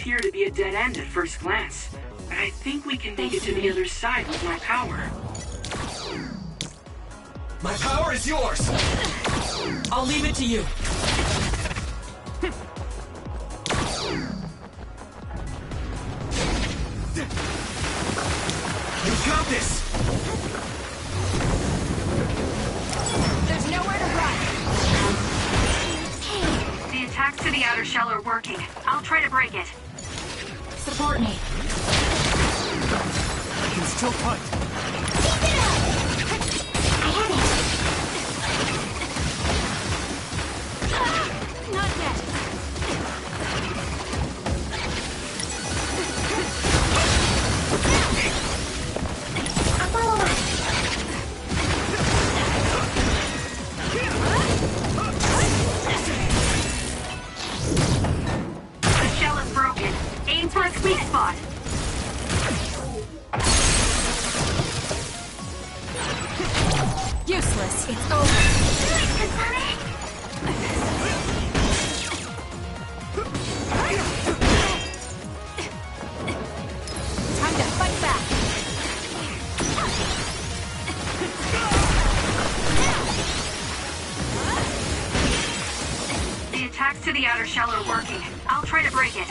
appear to be a dead end at first glance, but I think we can make it to the other side with my power. My power is yours! I'll leave it to you. You got this! There's nowhere to run. The attacks to the outer shell are working. I'll try to break it. Support me. I can still fight. Keep it up! I have it! Not yet. I'll follow us. The shell is broken. Aim for its weak spot. Useless. It's over. Time to fight back. The attacks to the outer shell are working. I'll try to break it.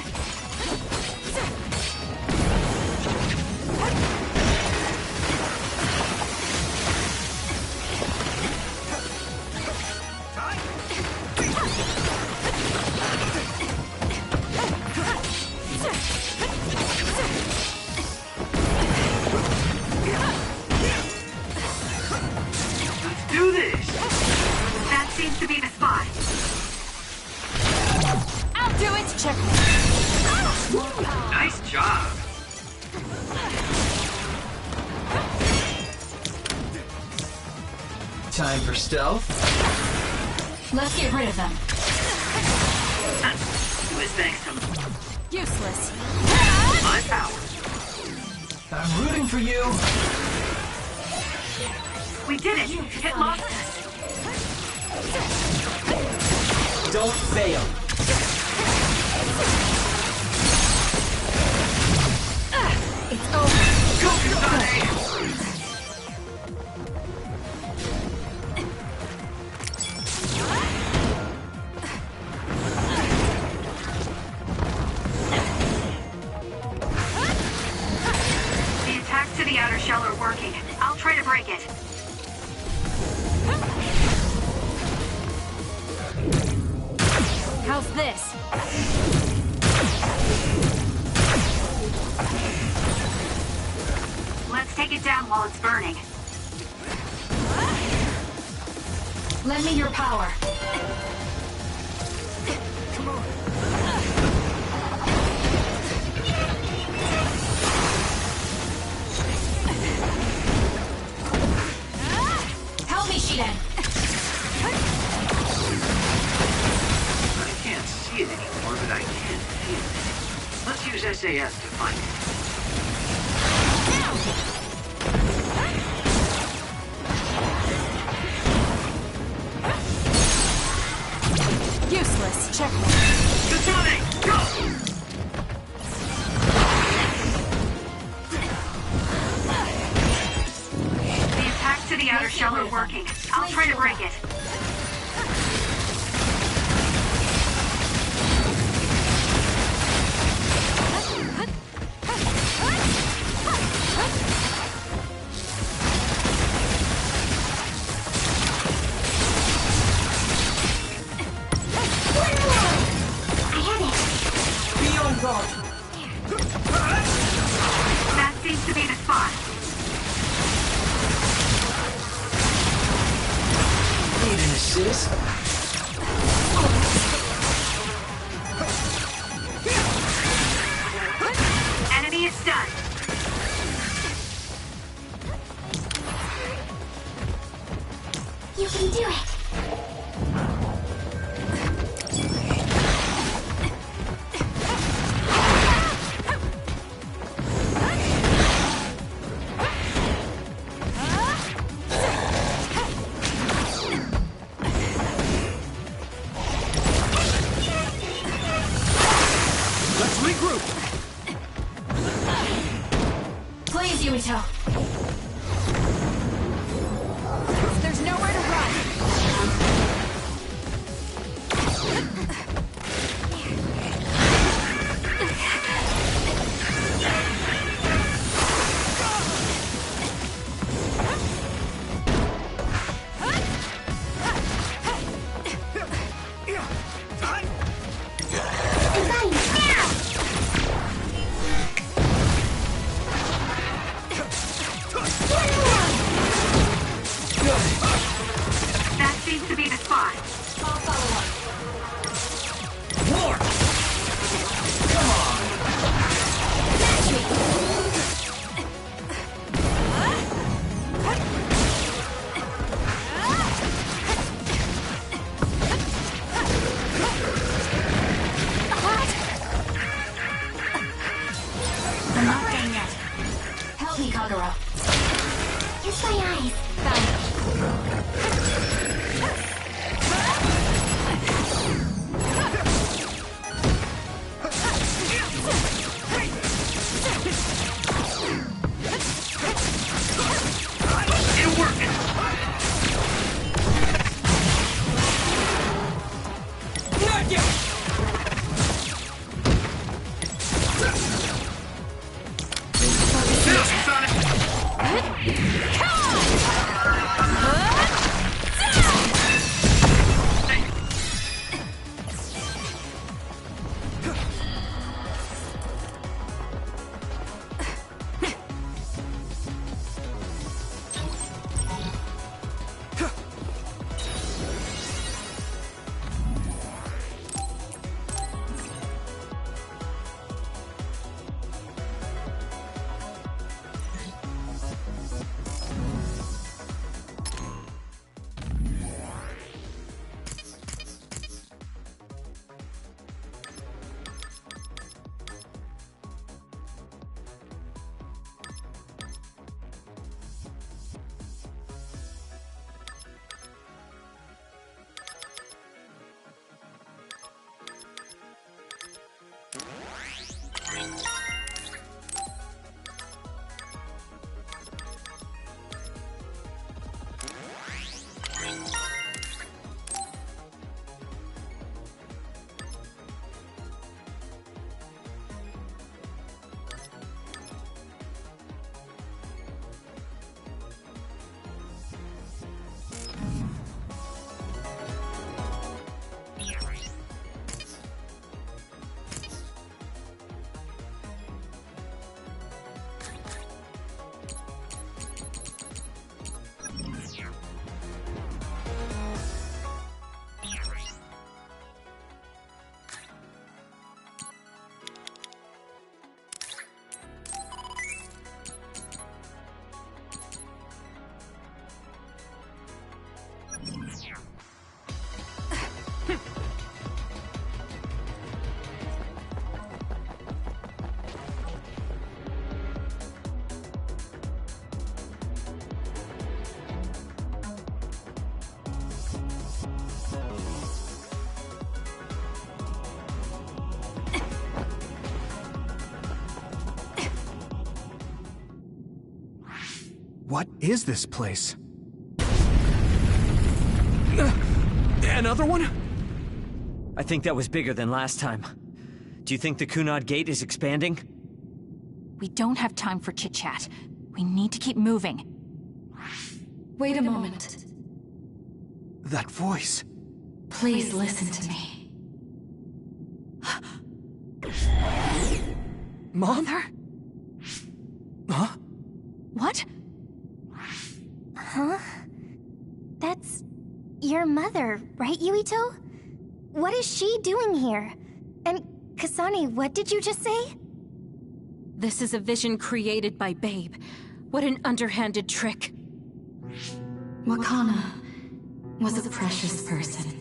Let's do this! That seems to be the spot. I'll do it. Check. Nice job! Time for stealth. Let's get rid of them. It was thanks to Useless. my power. I'm rooting for you. We did it. It lost us. Don't fail. It's over. Go, Kasane! The attacks to the outer shell are working. I'll try to break it. How's this? Let's take it down while it's burning. Lend me your power. Come on. Help me, Shiden. I can't see it anymore, but I can feel it. Let's use SAS to find it. Useless. Check. Kasane, go! The attacks to the outer shell are working. I'll try to break it. Be on guard. That seems to be the spot. Need an assist? Enemy is stunned. You can do it. Let's regroup. Nice. Found it. It'll work. Not yet! Now, Sonic. What is this place? Another one? I think that was bigger than last time. Do you think the Kunad Gate is expanding? We don't have time for chit-chat. We need to keep moving. Wait a moment. That voice. Please listen to me. Mom? Mother? Huh? What? Huh? That's your mother, right, Yuito? What is she doing here? And Kasane, what did you just say? This is a vision created by Babe. What an underhanded trick. Wakana was a precious person.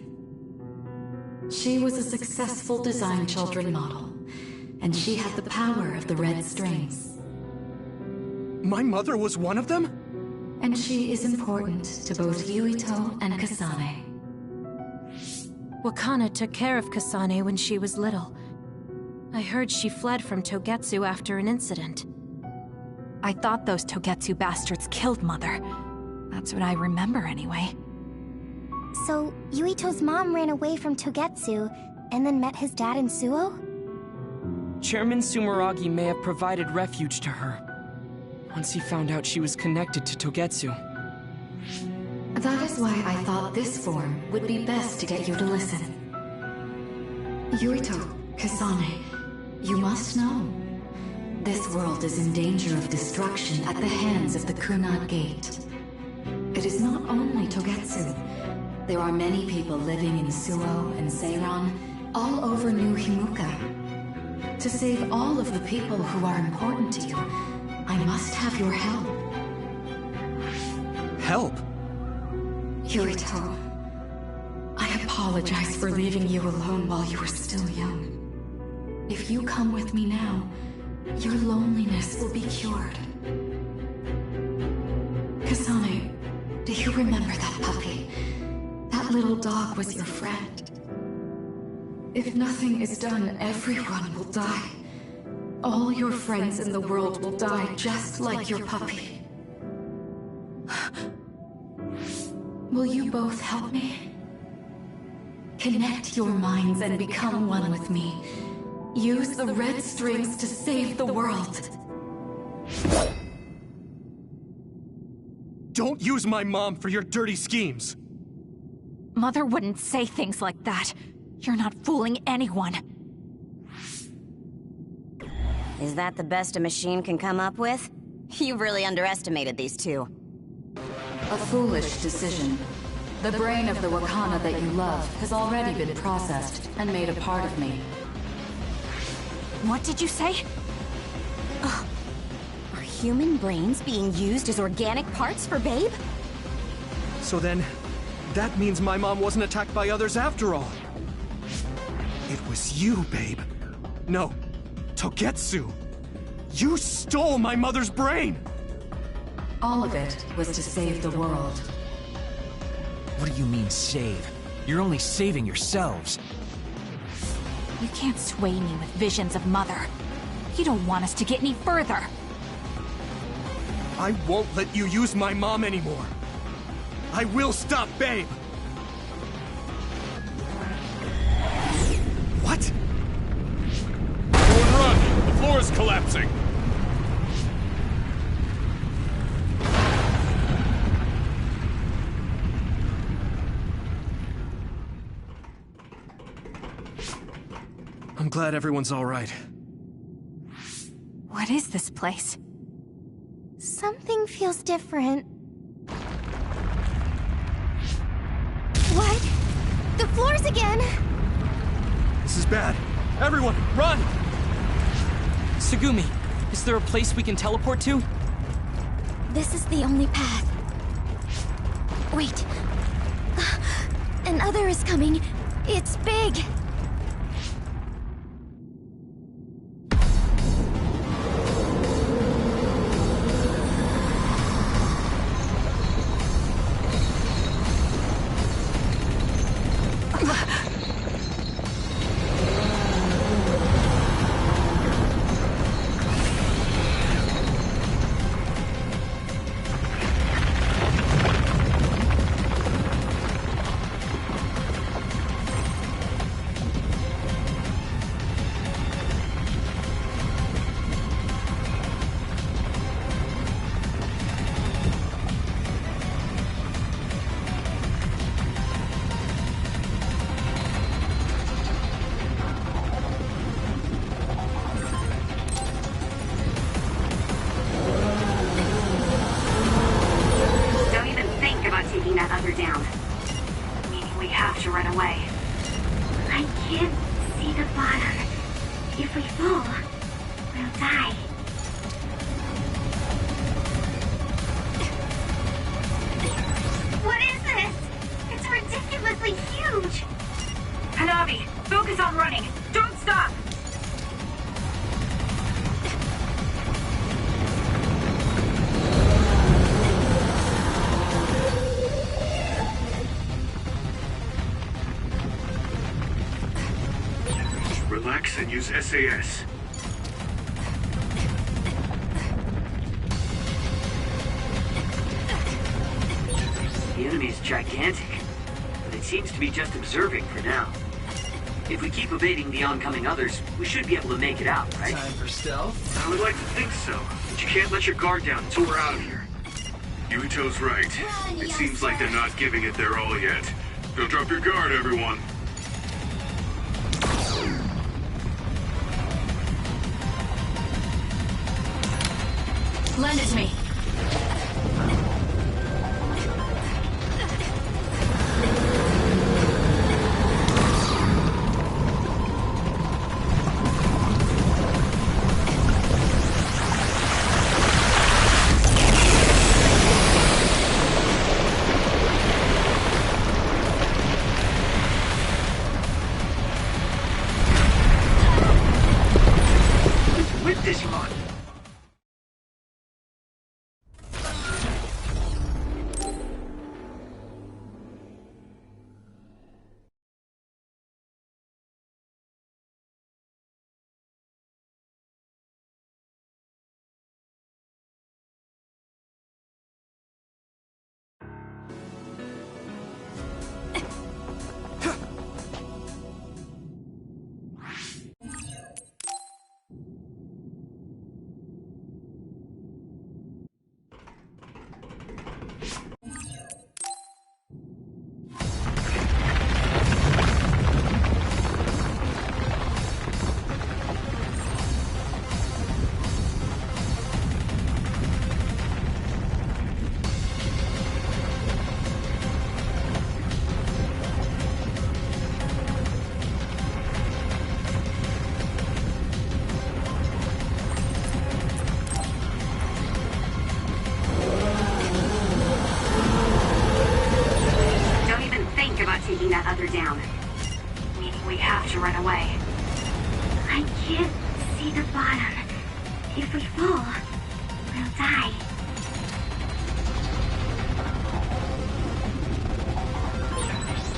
She was a successful design children model, and she had the power of the red strings. My mother was one of them? And she is important to both Yuito and Kasane. Wakana took care of Kasane when she was little. I heard she fled from Togetsu after an incident. I thought those Togetsu bastards killed Mother. That's what I remember anyway. So, Yuito's mom ran away from Togetsu, and then met his dad in Suo? Chairman Sumeragi may have provided refuge to her. Once he found out she was connected to Togetsu. That is why I thought this form would be best to get you to listen. Yuito, Kasane, you must know. This world is in danger of destruction at the hands of the Kunad Gate. It is not only Togetsu. There are many people living in Suo and Seiran, all over New Himuka. To save all of the people who are important to you, I must have your help. Help? Yuito, I apologize for leaving you alone while you were still young. If you come with me now, your loneliness will be cured. Kasane, Do you remember that puppy? That little dog was your friend. If nothing is done, everyone will die. All your friends in the world will die just like your puppy. Will you both help me? Connect your minds and become one with me. Use the red strings to save the world. Don't use my mom for your dirty schemes! Mother wouldn't say things like that. You're not fooling anyone. Is that the best a machine can come up with? You really underestimated these two. A foolish decision. The brain of the Wakana that you love has already been processed and made a part of me. What did you say? Are human brains being used as organic parts for Babe? So then, that means my mom wasn't attacked by others after all. It was you, Babe. No, Togetsu. You stole my mother's brain! All of it was to save the world. What do you mean, save? You're only saving yourselves. You can't sway me with visions of Mother. You don't want us to get any further. I won't let you use my mom anymore. I will stop Babe! What? Everyone run! The floor is collapsing! I'm glad everyone's all right. What is this place? Something feels different. What? The floors again! This is bad. Everyone, run! Tsugumi, is there a place we can teleport to? This is the only path. Wait. Another is coming. It's big. Down. Meaning we have to run away. I can't see the bottom. If we fall, we'll die. What is this? It's ridiculously huge. Hanabi, focus on running. Don't stop. Relax and use SAS. The enemy is gigantic, but it seems to be just observing for now. If we keep evading the oncoming others, we should be able to make it out, right? Time for stealth? I would like to think so, but you can't let your guard down until we're out of here. Yuito's right. It seems like they're not giving it their all yet. Don't drop your guard, everyone. Lend it to me. With this run, that other down. Meaning we have to run away. I can't see the bottom. If we fall, we'll die.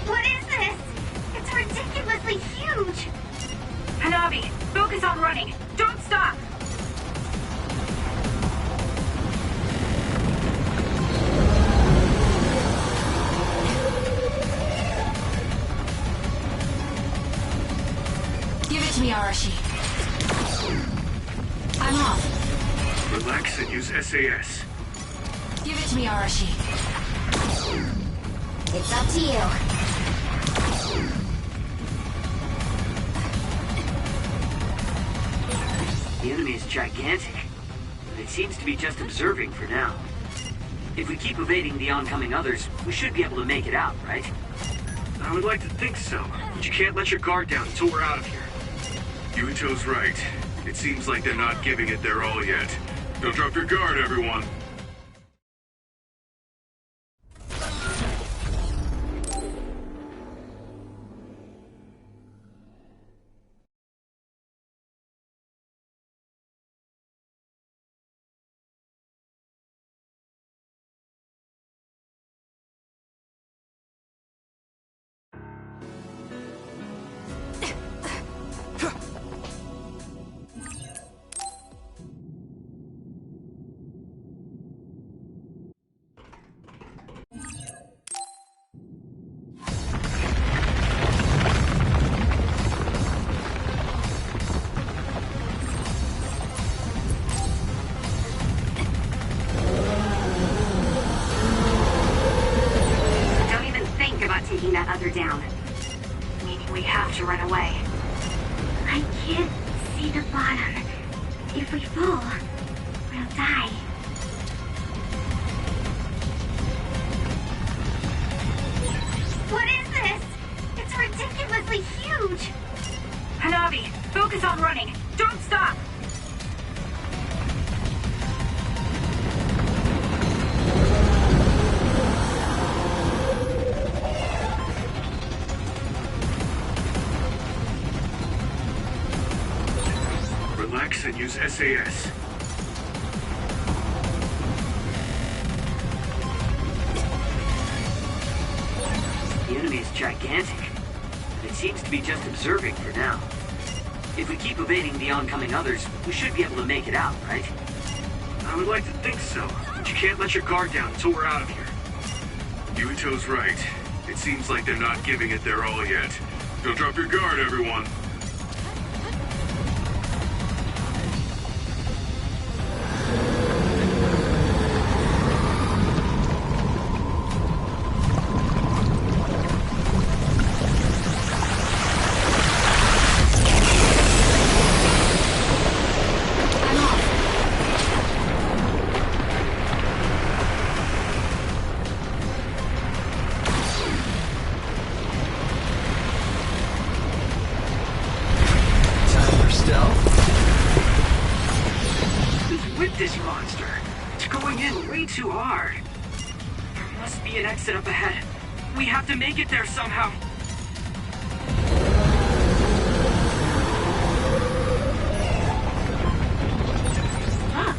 What is this? It's ridiculously huge! Hanabi, focus on running. Don't stop! Give it to me, Arashi. I'm off. Relax and use SAS. Give it to me, Arashi. It's up to you. The enemy is gigantic, but it seems to be just observing for now. If we keep evading the oncoming others, we should be able to make it out, right? I would like to think so, but you can't let your guard down until we're out of here. Yuito's right. It seems like they're not giving it their all yet. Don't drop your guard, everyone. Taking that other down. Meaning we have to run away. I can't see the bottom. If we fall, we'll die. What is this? It's ridiculously huge! Hanabi, focus on running. Don't stop! Relax and use SAS. The enemy is gigantic, but it seems to be just observing for now. If we keep evading the oncoming others, we should be able to make it out, right? I would like to think so, but you can't let your guard down until we're out of here. Yuito's right. It seems like they're not giving it their all yet. Don't drop your guard, everyone. This monster. It's going in way too hard. There must be an exit up ahead. We have to make it there somehow. Look,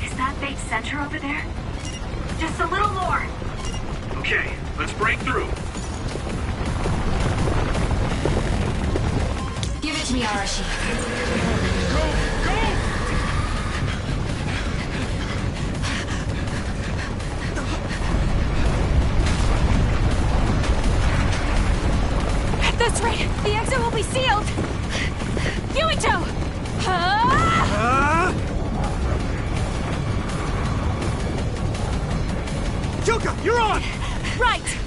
is that big center over there? Just a little more. Okay, let's break through. Give it to me, Arashi. That's right! The exit will be sealed! Yuito! Yuka, you're on! Right!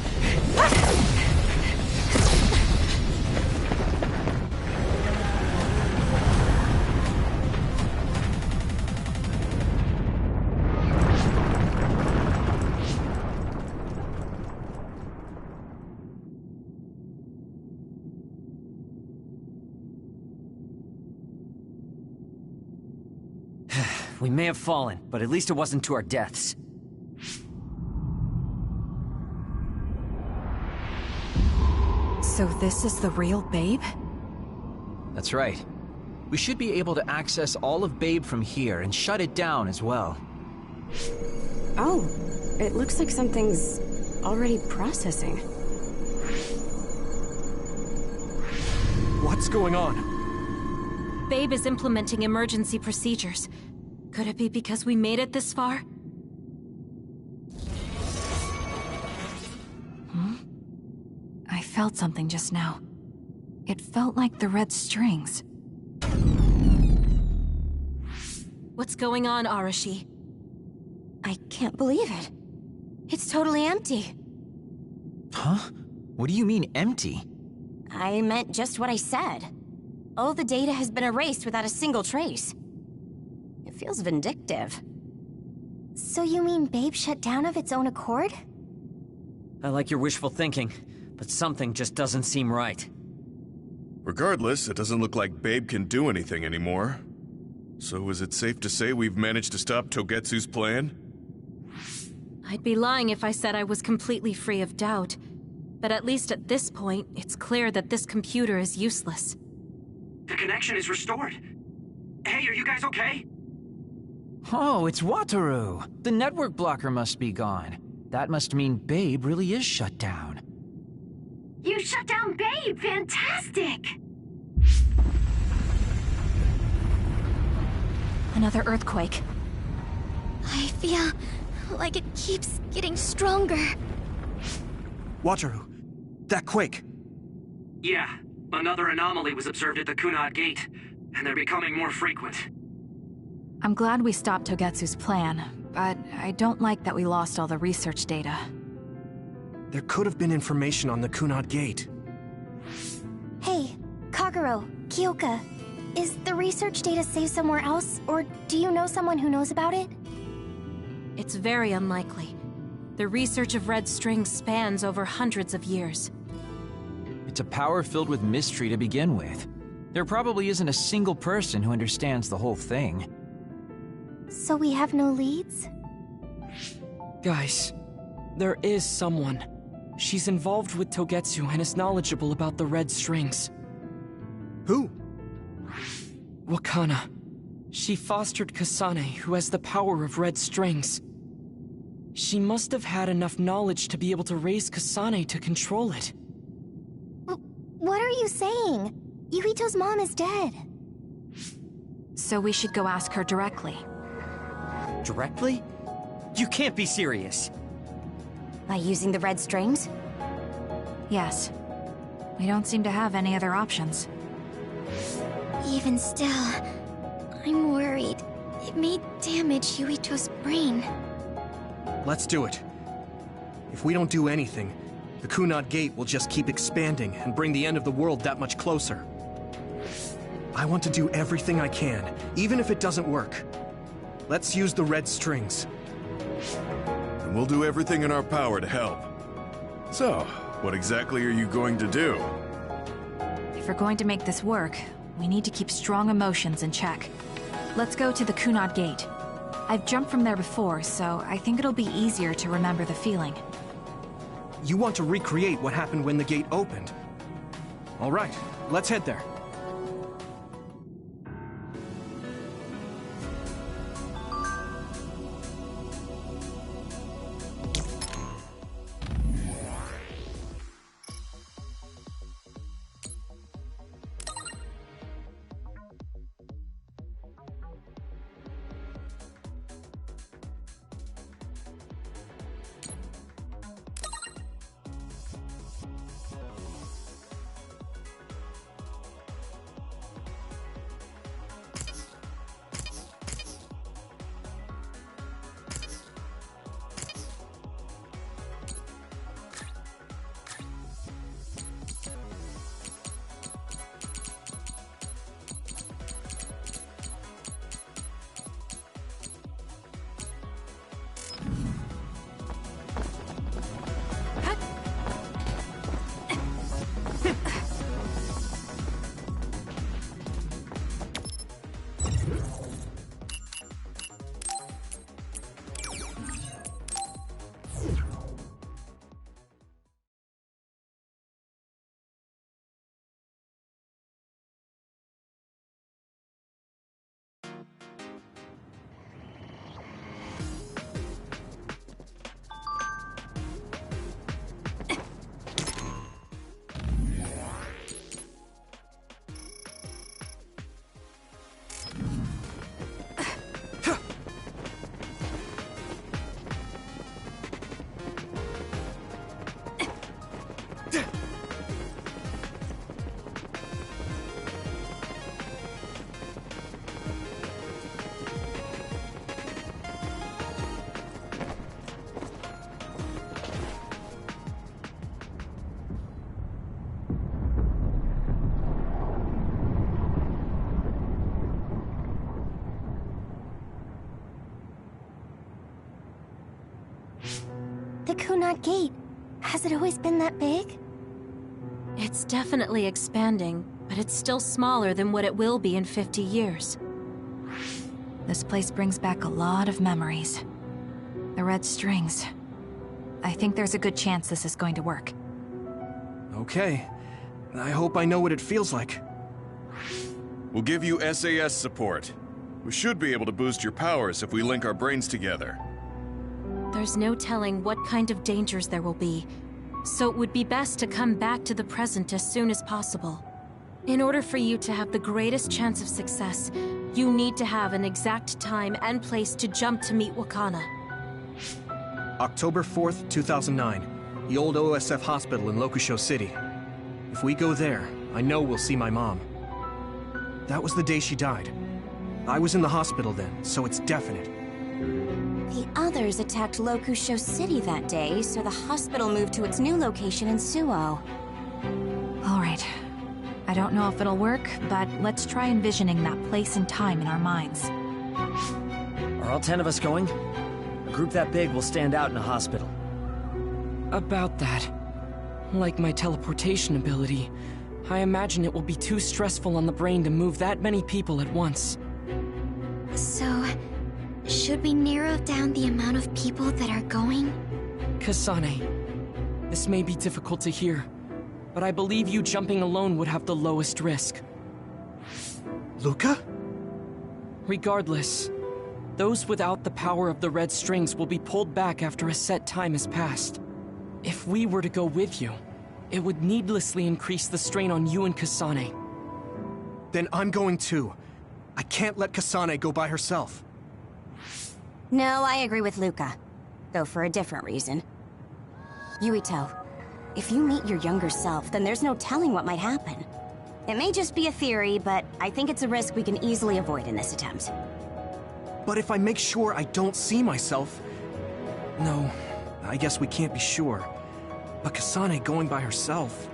We may have fallen, but at least it wasn't to our deaths. So this is the real Babe? That's right. We should be able to access all of Babe from here and shut it down as well. Oh, it looks like something's already processing. What's going on? Babe is implementing emergency procedures. Could it be because we made it this far? I felt something just now. It felt like the red strings. What's going on, Arashi? I can't believe it. It's totally empty. Huh? What do you mean, empty? I meant just what I said. All the data has been erased without a single trace. It feels vindictive. So you mean Babe shut down of its own accord? I like your wishful thinking, but something just doesn't seem right. Regardless, it doesn't look like Babe can do anything anymore. So is it safe to say we've managed to stop Togetsu's plan? I'd be lying if I said I was completely free of doubt. But at least at this point, it's clear that this computer is useless. The connection is restored. Hey, are you guys okay? Oh, it's Wataru! The network blocker must be gone. That must mean Babe really is shut down. You shut down Babe! Fantastic! Another earthquake. I feel like it keeps getting stronger. Wataru, that quake. Yeah, another anomaly was observed at the Kunad Gate, and they're becoming more frequent. I'm glad we stopped Togetsu's plan, but I don't like that we lost all the research data. There could have been information on the Kunad Gate. Hey, Kagero, Kyoka, is the research data saved somewhere else, or do you know someone who knows about it? It's very unlikely. The research of red strings spans over hundreds of years. It's a power filled with mystery to begin with. There probably isn't a single person who understands the whole thing. So we have no leads? Guys, there is someone. She's involved with Togetsu and is knowledgeable about the red strings. Who? Wakana. She fostered Kasane, who has the power of red strings. She must have had enough knowledge to be able to raise Kasane to control it. What are you saying? Yuito's mom is dead. So we should go ask her directly. Directly? You can't be serious. By using the red strings? Yes. We don't seem to have any other options. Even still, I'm worried. It may damage Yuito's brain. Let's do it. If we don't do anything, the Kunad Gate will just keep expanding and bring the end of the world that much closer. I want to do everything I can, even if it doesn't work. Let's use the red strings. And we'll do everything in our power to help. So, what exactly are you going to do? If we're going to make this work, we need to keep strong emotions in check. Let's go to the Kunad Gate. I've jumped from there before, so I think it'll be easier to remember the feeling. You want to recreate what happened when the gate opened? All right, let's head there. Kunad Gate? Has it always been that big? It's definitely expanding, but it's still smaller than what it will be in 50 years. This place brings back a lot of memories. The red strings. I think there's a good chance this is going to work. Okay. I hope I know what it feels like. We'll give you SAS support. We should be able to boost your powers if we link our brains together. There's no telling what kind of dangers there will be, so it would be best to come back to the present as soon as possible. In order for you to have the greatest chance of success, you need to have an exact time and place to jump to meet Wakana. October 4th, 2009. The old OSF hospital in Lokusho City. If we go there, I know we'll see my mom. That was the day she died. I was in the hospital then, so it's definite. The others attacked Lokusho City that day, so the hospital moved to its new location in Suo. All right. I don't know if it'll work, but let's try envisioning that place and time in our minds. Are all 10 of us going? A group that big will stand out in a hospital. About that. Like my teleportation ability, I imagine it will be too stressful on the brain to move that many people at once. So, should we narrow down the amount of people that are going? Kasane, this may be difficult to hear, but I believe you jumping alone would have the lowest risk. Luca? Regardless, those without the power of the red strings will be pulled back after a set time has passed. If we were to go with you, it would needlessly increase the strain on you and Kasane. Then I'm going too. I can't let Kasane go by herself. No, I agree with Luca. Though for a different reason. Yuito, if you meet your younger self, then there's no telling what might happen. It may just be a theory, but I think it's a risk we can easily avoid in this attempt. But if I make sure I don't see myself... No, I guess we can't be sure. But Kasane going by herself...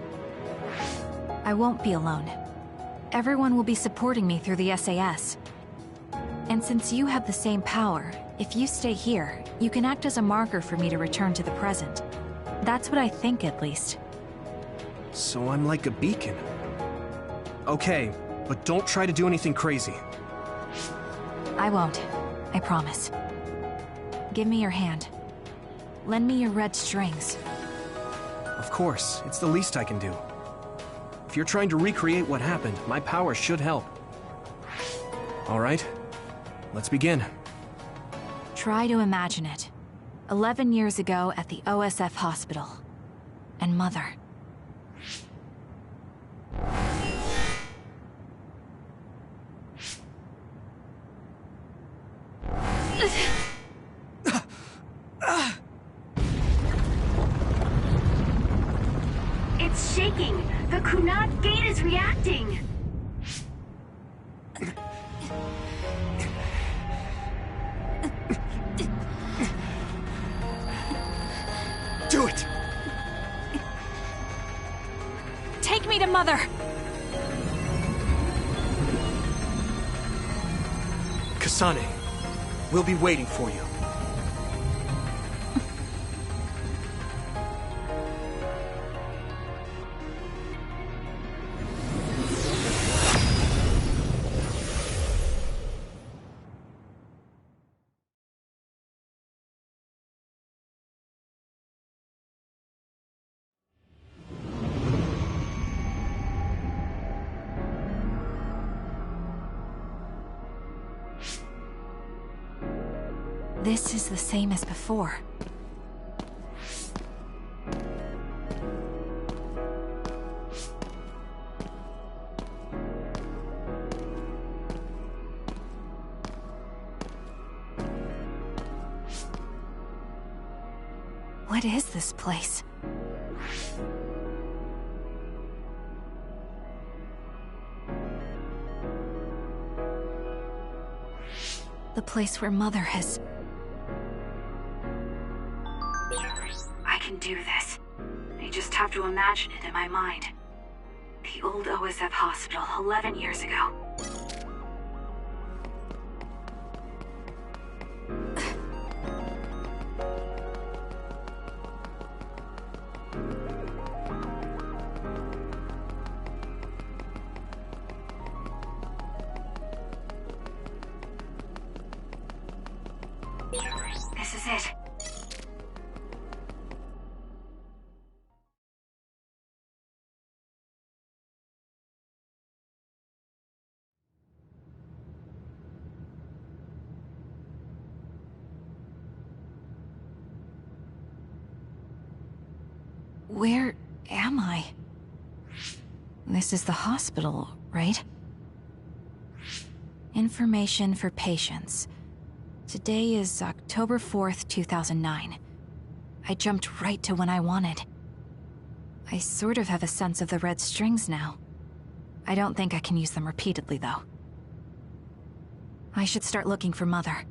I won't be alone. Everyone will be supporting me through the SAS. And since you have the same power, if you stay here, you can act as a marker for me to return to the present. That's what I think, at least. So I'm like a beacon. Okay, but don't try to do anything crazy. I won't. I promise. Give me your hand. Lend me your red strings. Of course, it's the least I can do. If you're trying to recreate what happened, my power should help. All right, let's begin. Try to imagine it. 11 years ago at the OSF hospital. And Mother. It's shaking! The Kunad Gate is reacting! Do it! Take me to Mother! Kasane, we'll be waiting for you. This is the same as before. What is this place? The place where Mother has... I can do this. I just have to imagine it in my mind. The old OSF hospital 11 years ago. Where am I? This is the hospital, right? Information for patients. Today is October 4th, 2009. I jumped right to when I wanted. I sort of have a sense of the red strings now. I don't think I can use them repeatedly, though. I should start looking for Mother.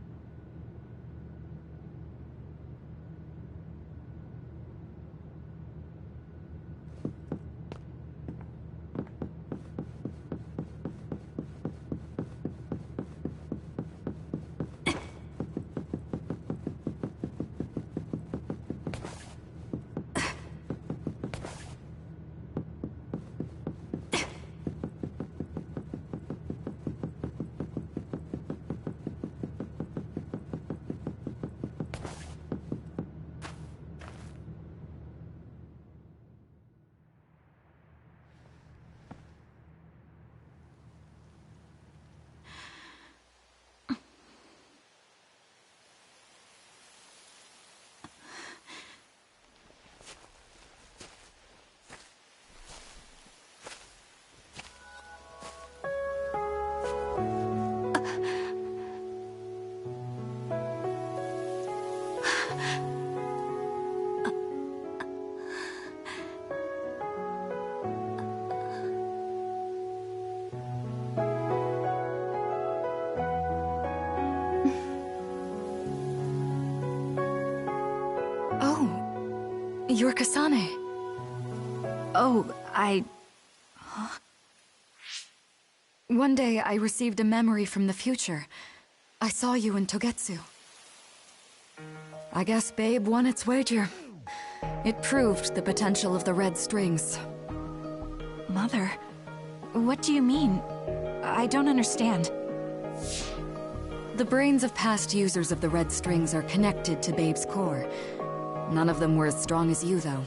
You're Kasane. Oh, Huh? One day, I received a memory from the future. I saw you in Togetsu. I guess Babe won its wager. It proved the potential of the red strings. Mother? What do you mean? I don't understand. The brains of past users of the red strings are connected to Babe's core. None of them were as strong as you, though.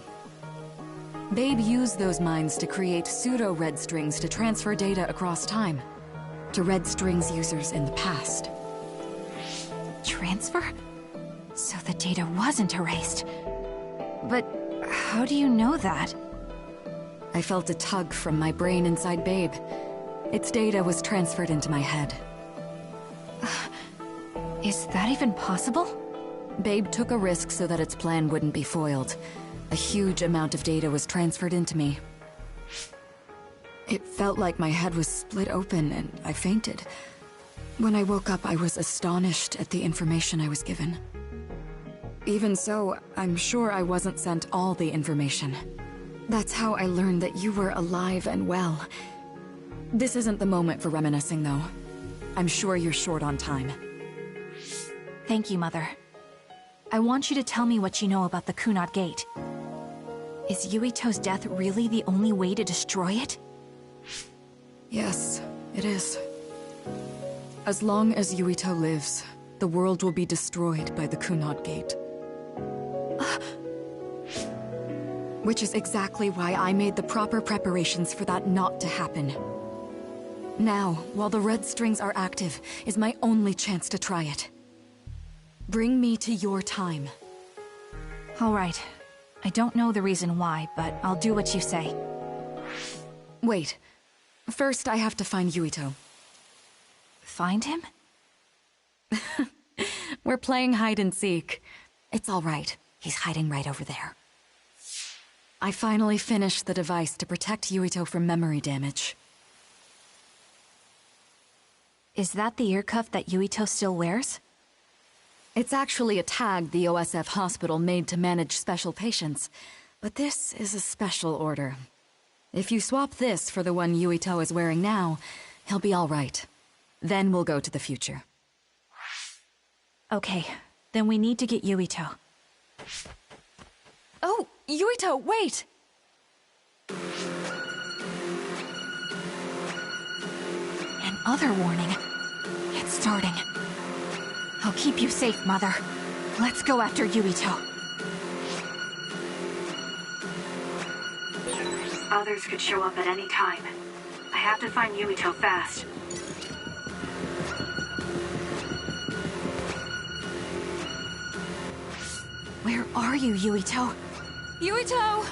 Babe used those minds to create pseudo-red strings to transfer data across time to red strings users in the past. Transfer? So the data wasn't erased. But how do you know that? I felt a tug from my brain inside Babe. Its data was transferred into my head. Is that even possible? Babe took a risk so that its plan wouldn't be foiled. A huge amount of data was transferred into me. It felt like my head was split open and I fainted. When I woke up, I was astonished at the information I was given. Even so, I'm sure I wasn't sent all the information. That's how I learned that you were alive and well. This isn't the moment for reminiscing, though. I'm sure you're short on time. Thank you, Mother. I want you to tell me what you know about the Kunad Gate. Is Yuito's death really the only way to destroy it? Yes, it is. As long as Yuito lives, the world will be destroyed by the Kunad Gate. Which is exactly why I made the proper preparations for that not to happen. Now, while the red strings are active, is my only chance to try it. Bring me to your time. All right. I don't know the reason why, but I'll do what you say. Wait. First, I have to find Yuito. Find him? We're playing hide and seek. It's all right. He's hiding right over there. I finally finished the device to protect Yuito from memory damage. Is that the ear cuff that Yuito still wears? It's actually a tag the OSF hospital made to manage special patients. But this is a special order. If you swap this for the one Yuito is wearing now, he'll be all right. Then we'll go to the future. Okay, then we need to get Yuito. Oh, Yuito, wait! Another warning. It's starting. I'll keep you safe, Mother. Let's go after Yuito. Others could show up at any time. I have to find Yuito fast. Where are you, Yuito? Yuito!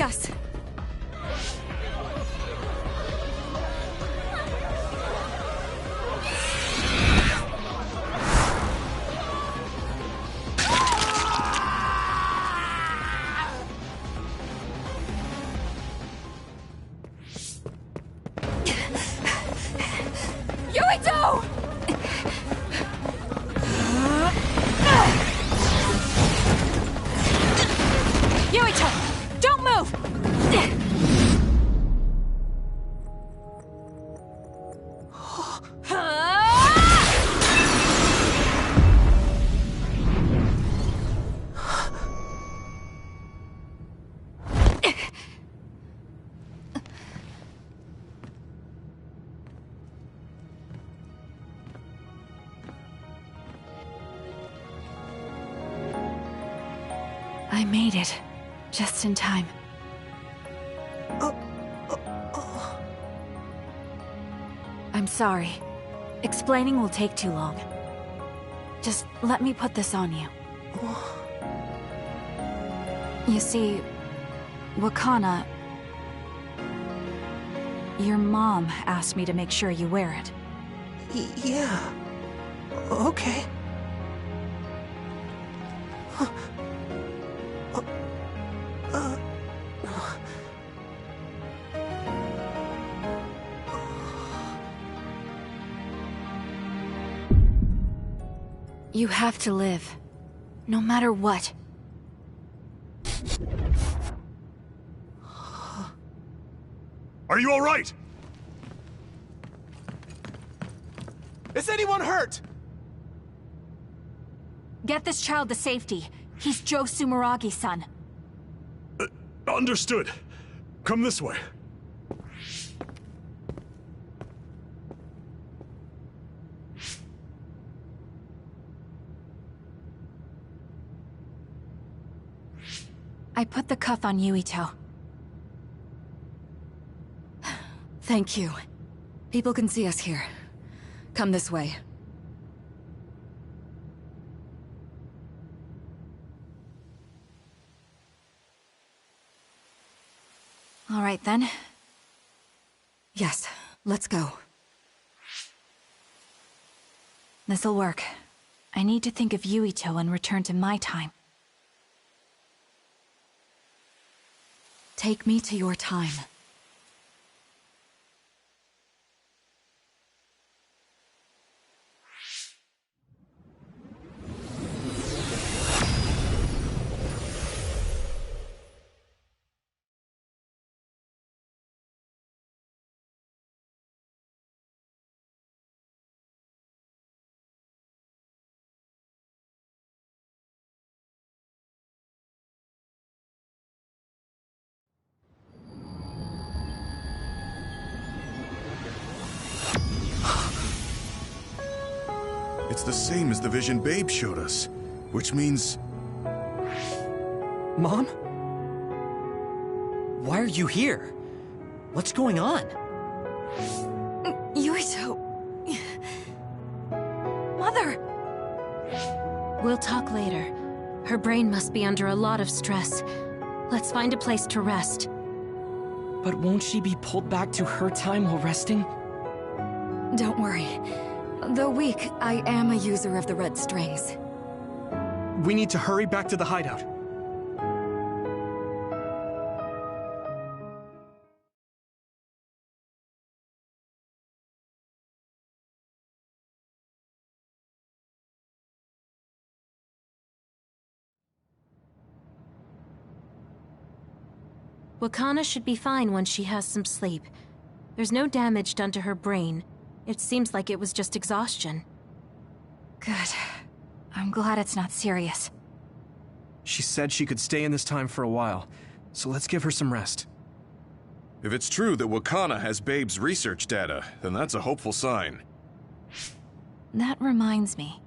us! Yuito! Yuito! Don't move! I made it. Just in time. I'm sorry. Explaining will take too long. Just let me put this on you. You see, Wakana... Your mom asked me to make sure you wear it. Yeah. Okay. You have to live. No matter what. Are you all right? Is anyone hurt? Get this child to safety. He's Joe Sumeragi's son. Understood. Come this way. I put the cuff on Yuito. Thank you. People can see us here. Come this way. All right, then. Yes, let's go. This'll work. I need to think of Yuito and return to my time. Take me to your time. It's the same as the vision Babe showed us, which means... Mom? Why are you here? What's going on? Yuito... Mother! We'll talk later. Her brain must be under a lot of stress. Let's find a place to rest. But won't she be pulled back to her time while resting? Don't worry. Though weak, I am a user of the red strings. We need to hurry back to the hideout. Wakana should be fine once she has some sleep. There's no damage done to her brain. It seems like it was just exhaustion. Good. I'm glad it's not serious. She said she could stay in this time for a while, so let's give her some rest. If it's true that Wakana has Babe's research data, then that's a hopeful sign. That reminds me.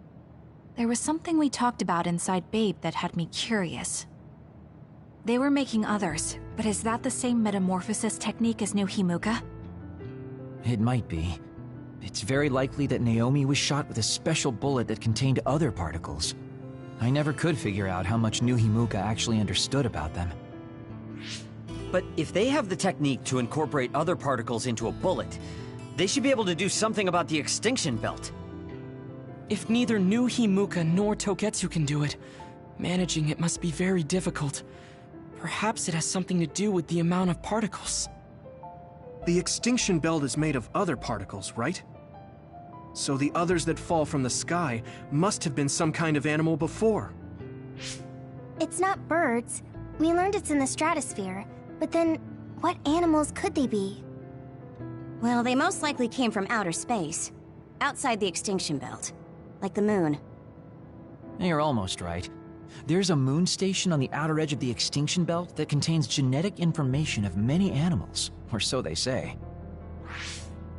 There was something we talked about inside Babe that had me curious. They were making others, but is that the same metamorphosis technique as New Himuka? It might be. It's very likely that Naomi was shot with a special bullet that contained other particles. I never could figure out how much New Himuka actually understood about them. But if they have the technique to incorporate other particles into a bullet, they should be able to do something about the extinction belt. If neither New Himuka nor Togetsu can do it, managing it must be very difficult. Perhaps it has something to do with the amount of particles. The extinction belt is made of other particles, right? So the others that fall from the sky must have been some kind of animal before. It's not birds. We learned it's in the stratosphere. But then, what animals could they be? Well, they most likely came from outer space. Outside the extinction belt. Like the moon. You're almost right. There's a moon station on the outer edge of the extinction belt that contains genetic information of many animals, or so they say.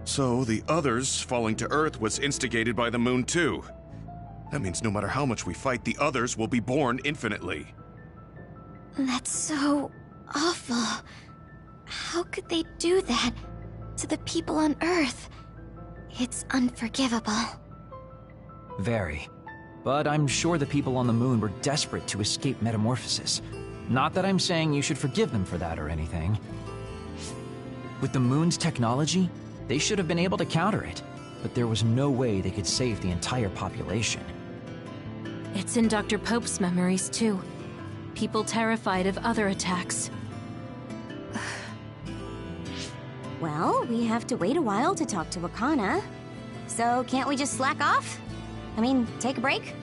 So the others falling to Earth was instigated by the moon too. That means no matter how much we fight, the others will be born infinitely. That's so awful. How could they do that to the people on Earth? It's unforgivable. Very. But I'm sure the people on the moon were desperate to escape metamorphosis. Not that I'm saying you should forgive them for that or anything. With the moon's technology, they should have been able to counter it, but there was no way they could save the entire population. It's in Dr. Pope's memories, too. People terrified of other attacks. Well, we have to wait a while to talk to Wakana. So can't we just slack off? I mean, take a break?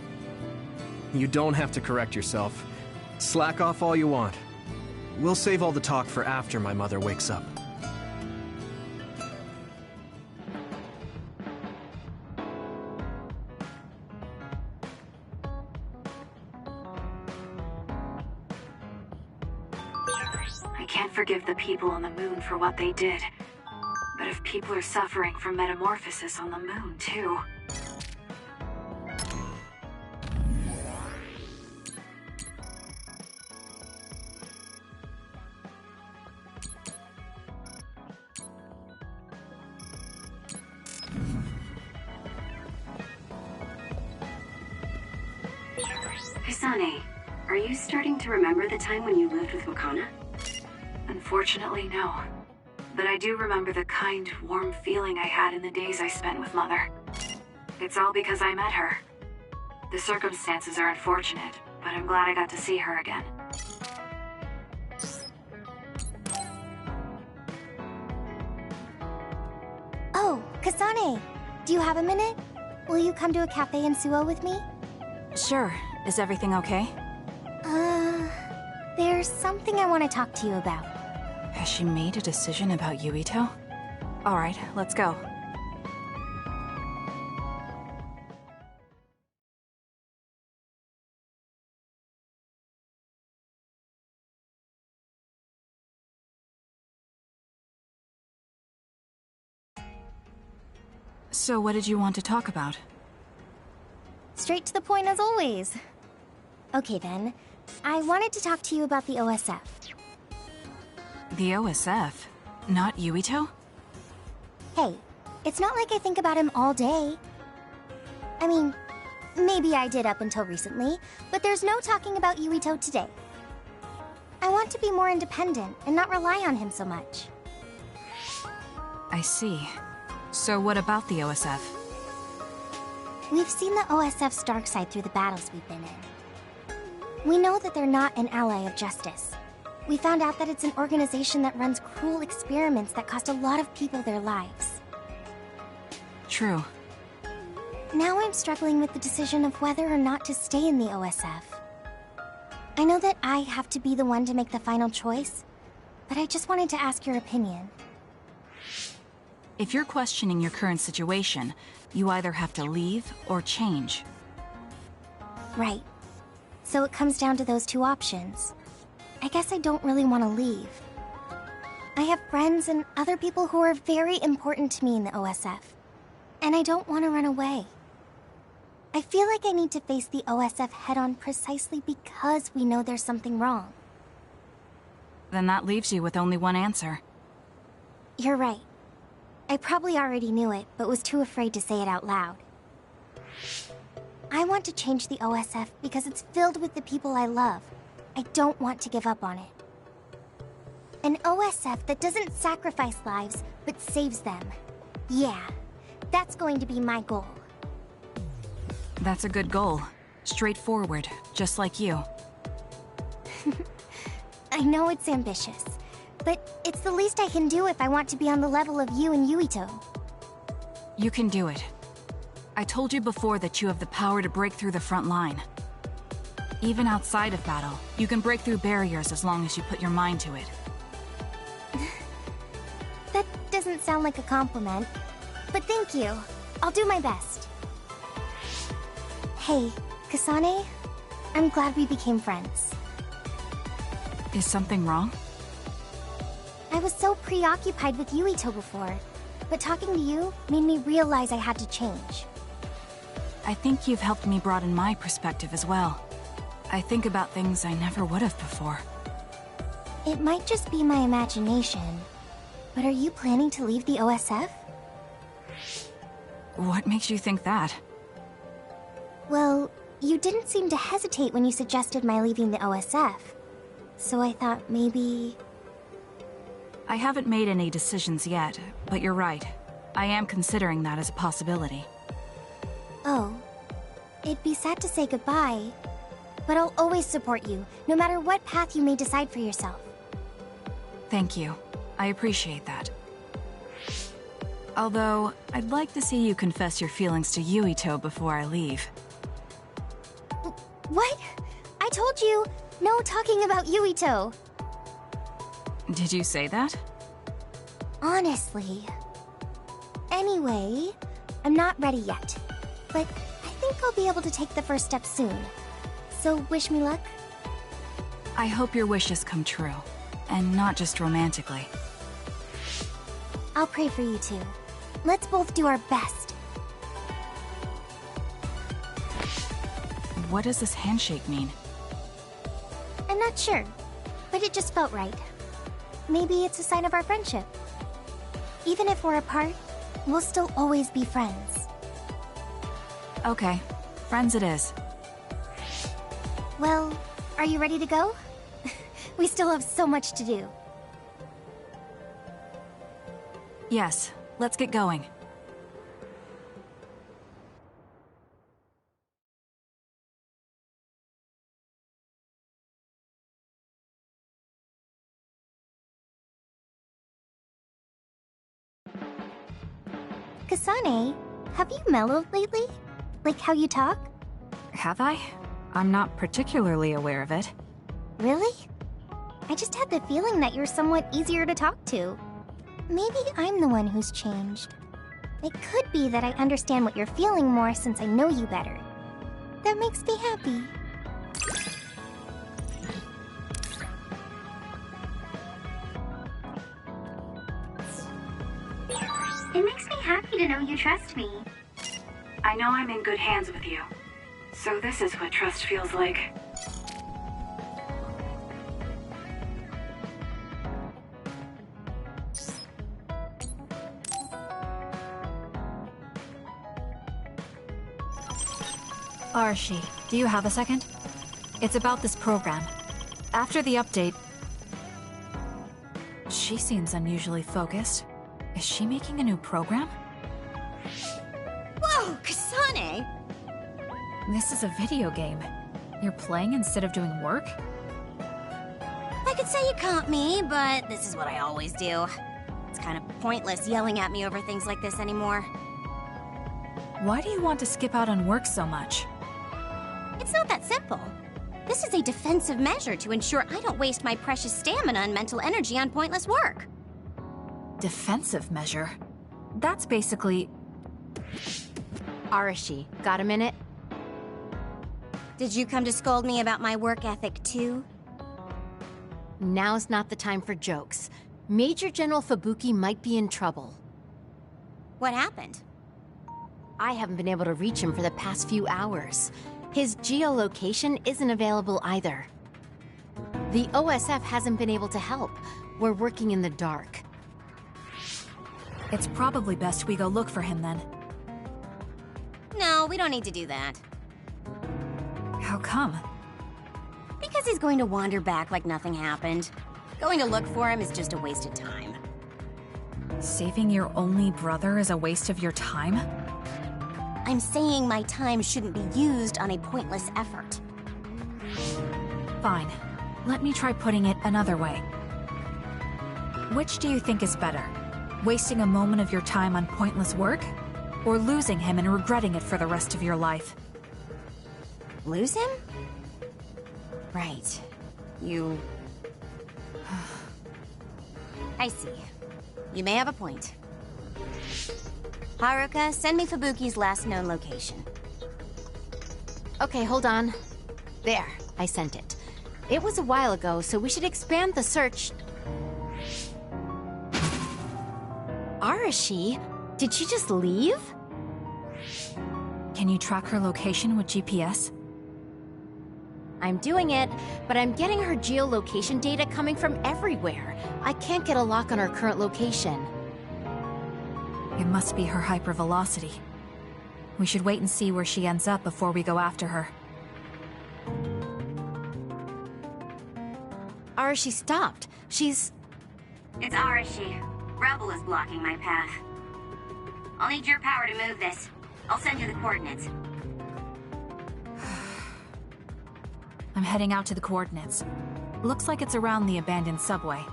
You don't have to correct yourself. Slack off all you want. We'll save all the talk for after my mother wakes up. I can't forgive the people on the moon for what they did. But if people are suffering from metamorphosis on the moon, too... Kasane, are you starting to remember the time when you lived with Wakana? Unfortunately, no. But I do remember the kind, warm feeling I had in the days I spent with Mother. It's all because I met her. The circumstances are unfortunate, but I'm glad I got to see her again. Oh, Kasane! Do you have a minute? Will you come to a cafe in Suo with me? Sure. Is everything okay? There's something I want to talk to you about. Has she made a decision about Yuito? Alright, let's go. So what did you want to talk about? Straight to the point as always. Okay then, I wanted to talk to you about the OSF. The OSF? Not Yuito? Hey, it's not like I think about him all day. I mean, maybe I did up until recently, but there's no talking about Yuito today. I want to be more independent and not rely on him so much. I see. So what about the OSF? We've seen the OSF's dark side through the battles we've been in. We know that they're not an ally of justice. We found out that it's an organization that runs cruel experiments that cost a lot of people their lives. True. Now I'm struggling with the decision of whether or not to stay in the OSF. I know that I have to be the one to make the final choice, but I just wanted to ask your opinion. If you're questioning your current situation, you either have to leave or change. Right. So it comes down to those two options. I guess I don't really want to leave. I have friends and other people who are very important to me in the OSF. And I don't want to run away. I feel like I need to face the OSF head-on precisely because we know there's something wrong. Then that leaves you with only one answer. You're right. I probably already knew it, but was too afraid to say it out loud. I want to change the OSF because it's filled with the people I love. I don't want to give up on it. An OSF that doesn't sacrifice lives, but saves them. Yeah, that's going to be my goal. That's a good goal. Straightforward, just like you. I know it's ambitious, but it's the least I can do if I want to be on the level of you and Yuito. You can do it. I told you before that you have the power to break through the front line. Even outside of battle, you can break through barriers as long as you put your mind to it. That doesn't sound like a compliment, but thank you. I'll do my best. Hey, Kasane, I'm glad we became friends. Is something wrong? I was so preoccupied with Yuito before, but talking to you made me realize I had to change. I think you've helped me broaden my perspective as well. I think about things I never would have before. It might just be my imagination, but are you planning to leave the OSF? What makes you think that? Well, you didn't seem to hesitate when you suggested my leaving the OSF, so I thought maybe... I haven't made any decisions yet, but you're right. I am considering that as a possibility. Oh, it'd be sad to say goodbye, but I'll always support you, no matter what path you may decide for yourself. Thank you. I appreciate that. Although, I'd like to see you confess your feelings to Yuito before I leave. What? I told you, no talking about Yuito. Did you say that? Honestly. Anyway, I'm not ready yet, but I think I'll be able to take the first step soon. So wish me luck. I hope your wishes come true, and not just romantically. I'll pray for you too. Let's both do our best. What does this handshake mean? I'm not sure, but it just felt right. Maybe it's a sign of our friendship. Even if we're apart, we'll still always be friends. Okay, friends it is. Well, are you ready to go? We still have so much to do. Yes, let's get going. Kasane, have you mellowed lately? Like how you talk? Have I? I'm not particularly aware of it. Really? I just had the feeling that you're somewhat easier to talk to. Maybe I'm the one who's changed. It could be that I understand what you're feeling more since I know you better. That makes me happy. It makes me happy to know you trust me. I know I'm in good hands with you. So this is what trust feels like. Archie, do you have a second? It's about this program. After the update... She seems unusually focused. Is she making a new program? Whoa, Kasane! This is a video game. You're playing instead of doing work? I could say you caught me, but this is what I always do. It's kind of pointless yelling at me over things like this anymore. Why do you want to skip out on work so much? It's not that simple. This is a defensive measure to ensure I don't waste my precious stamina and mental energy on pointless work. Defensive measure? That's basically... Arashi, got a minute? Did you come to scold me about my work ethic too? Now's not the time for jokes. Major General Fubuki might be in trouble. What happened? I haven't been able to reach him for the past few hours. His geolocation isn't available either. The OSF hasn't been able to help. We're working in the dark. It's probably best we go look for him then. No, we don't need to do that. How come? Because he's going to wander back like nothing happened. Going to look for him is just a waste of time. Saving your only brother is a waste of your time? I'm saying my time shouldn't be used on a pointless effort. Fine. Let me try putting it another way. Which do you think is better? Wasting a moment of your time on pointless work? Or losing him and regretting it for the rest of your life? Lose him? Right. You... I see. You may have a point. Haruka, send me Fubuki's last known location. Okay, hold on. There, I sent it. It was a while ago, so we should expand the search. Arashi? Did she just leave? Can you track her location with GPS? I'm doing it, but I'm getting her geolocation data coming from everywhere. I can't get a lock on her current location. It must be her hypervelocity. We should wait and see where she ends up before we go after her. Arashi stopped. She's... It's Arashi. Rebel is blocking my path. I'll need your power to move this. I'll send you the coordinates. I'm heading out to the coordinates. Looks like it's around the abandoned subway.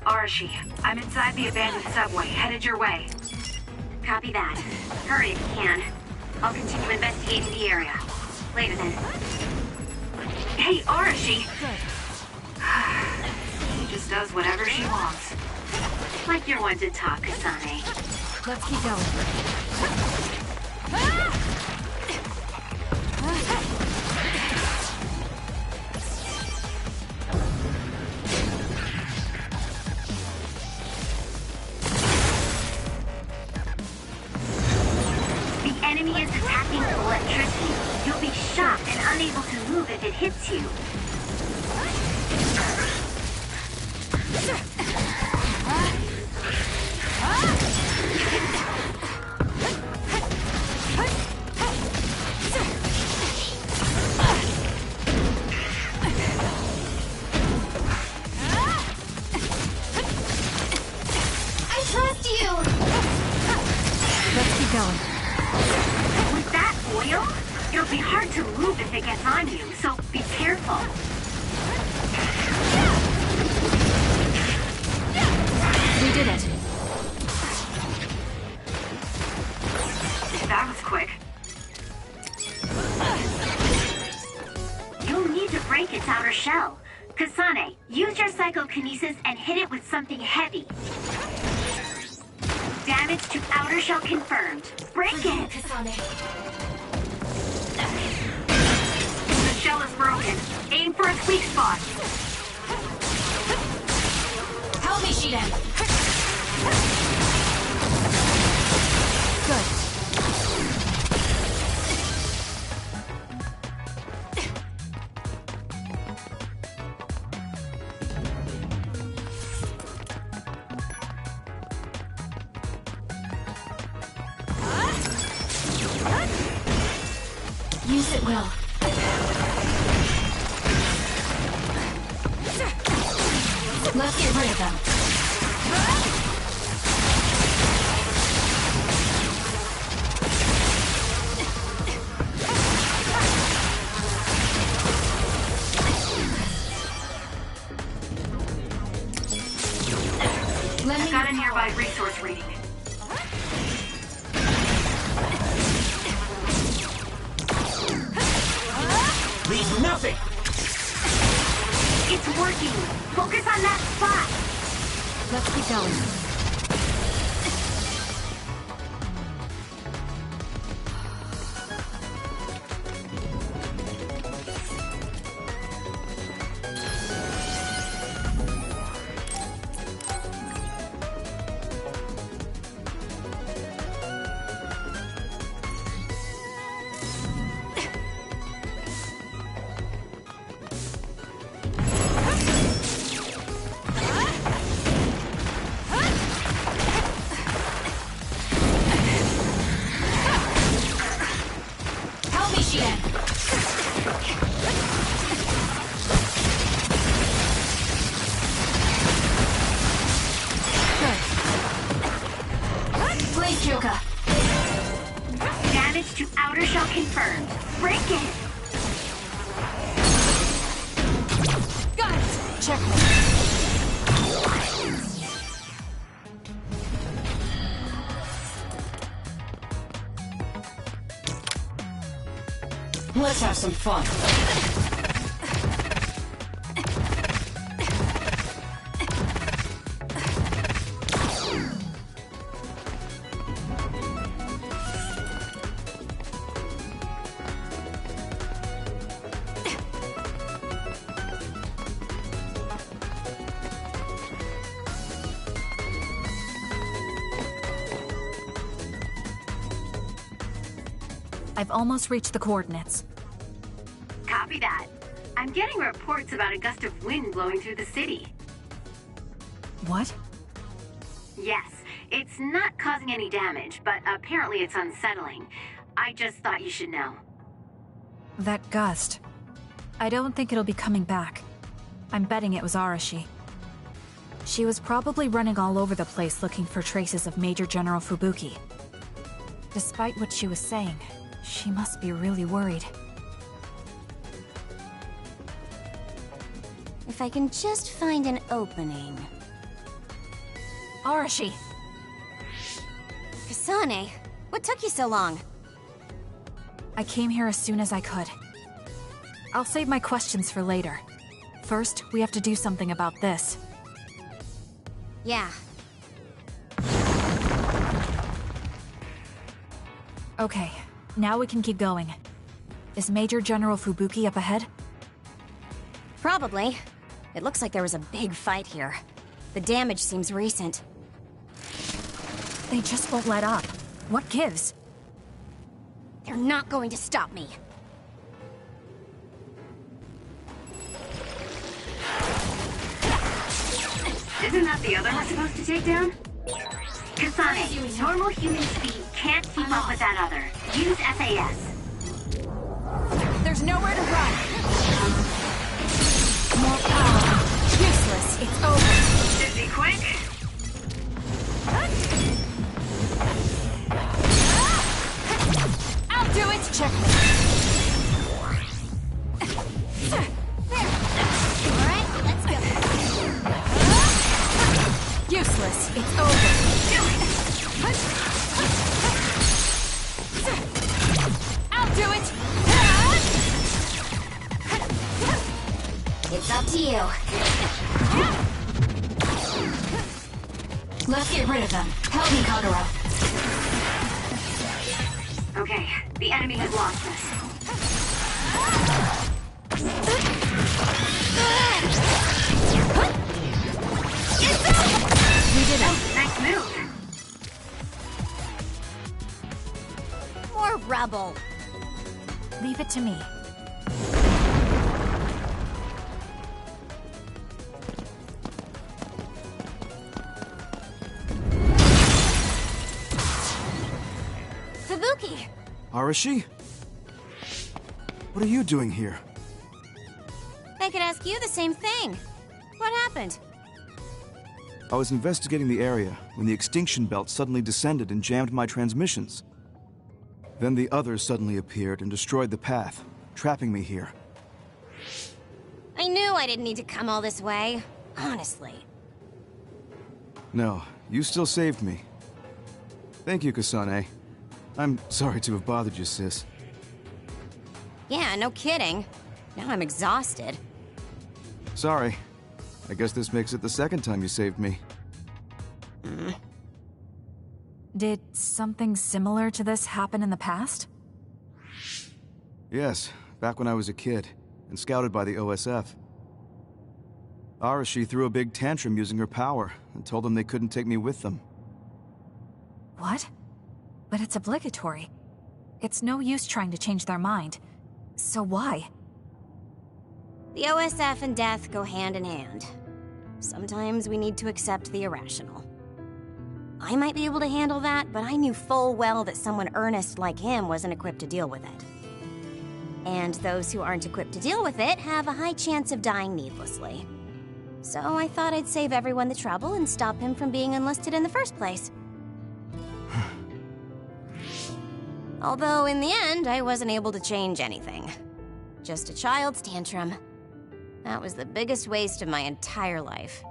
Arashi, I'm inside the abandoned subway, headed your way. Copy that. Hurry if you can. I'll continue investigating the area. Later then. Hey, Arashi! She just does whatever she wants. Like you're one to talk, Kasane. Let's keep going. The enemy is attacking with electricity. You'll be shocked and unable to move if it hits you. I trust you! Let's keep going. With that oil, it'll be hard to move if it gets on you, so be careful. We did it. That was quick. You'll need to break its outer shell. Kasane, use your psychokinesis and hit it with something heavy. Damage to outer shell confirmed. Break it! Kasane. The shell is broken. Aim for its weak spot. Help me, Shiden! Good. Use it well. Let's get rid of them. I've got a nearby resource reading. Leave nothing! It's working! Focus on that spot! Let's keep going. Initiate! Please, Kyoka. Damage to outer shell confirmed. Break it! Got it! Checkmate. Let's have some fun. I've almost reached the coordinates. Copy that. I'm getting reports about a gust of wind blowing through the city. What? Yes, it's not causing any damage, but apparently it's unsettling. I just thought you should know. That gust. I don't think it'll be coming back. I'm betting it was Arashi. She was probably running all over the place looking for traces of Major General Fubuki. Despite what she was saying, she must be really worried. If I can just find an opening. Arashi! Kasane, what took you so long? I came here as soon as I could. I'll save my questions for later. First, we have to do something about this. Yeah. Okay, now we can keep going. Is Major General Fubuki up ahead? Probably. It looks like there was a big fight here. The damage seems recent. They just won't let up. What gives? They're not going to stop me. Isn't that the other we're supposed to take down? Kasane, normal human speed can't keep up with that other. Use SAS. There's nowhere to run! More power. Useless. It's over. Is he quick? I'll do it! Check. Alright, let's go. Useless. It's over. I'll do it! It's up to you. Let's get rid of them. Help me, Kagura. Okay, the enemy has lost us. We did it. Nice move. More rubble. Leave it to me. Fubuki! Arashi? What are you doing here? I could ask you the same thing. What happened? I was investigating the area when the extinction belt suddenly descended and jammed my transmissions. Then the others suddenly appeared and destroyed the path, trapping me here. I knew I didn't need to come all this way. Honestly. No, you still saved me. Thank you, Kasane. I'm sorry to have bothered you, sis. Yeah, no kidding. Now I'm exhausted. Sorry. I guess this makes it the second time you saved me. Did something similar to this happen in the past? Yes, back when I was a kid, and scouted by the OSF. Arashi threw a big tantrum using her power, and told them they couldn't take me with them. What? But it's obligatory. It's no use trying to change their mind. So why? The OSF and death go hand in hand. Sometimes we need to accept the irrational. I might be able to handle that, but I knew full well that someone earnest like him wasn't equipped to deal with it. And those who aren't equipped to deal with it have a high chance of dying needlessly. So I thought I'd save everyone the trouble and stop him from being enlisted in the first place. Although in the end, I wasn't able to change anything. Just a child's tantrum. That was the biggest waste of my entire life.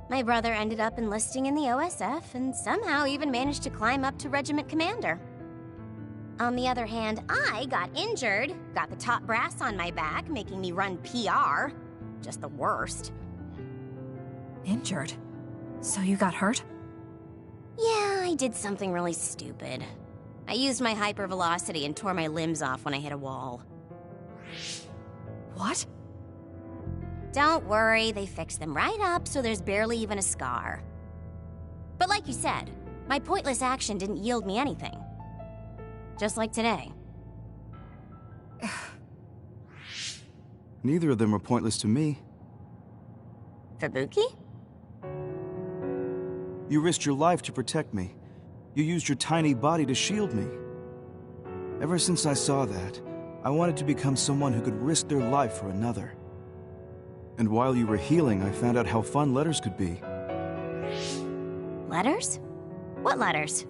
My brother ended up enlisting in the OSF and somehow even managed to climb up to regiment commander. On the other hand, I got injured, got the top brass on my back, making me run PR. Just the worst. Injured? So you got hurt? Yeah, I did something really stupid. I used my hypervelocity and tore my limbs off when I hit a wall. What? Don't worry, they fixed them right up so there's barely even a scar. But like you said, my pointless action didn't yield me anything. Just like today. Neither of them were pointless to me. Fubuki? You risked your life to protect me. You used your tiny body to shield me. Ever since I saw that, I wanted to become someone who could risk their life for another. And while you were healing, I found out how fun letters could be. Letters? What letters?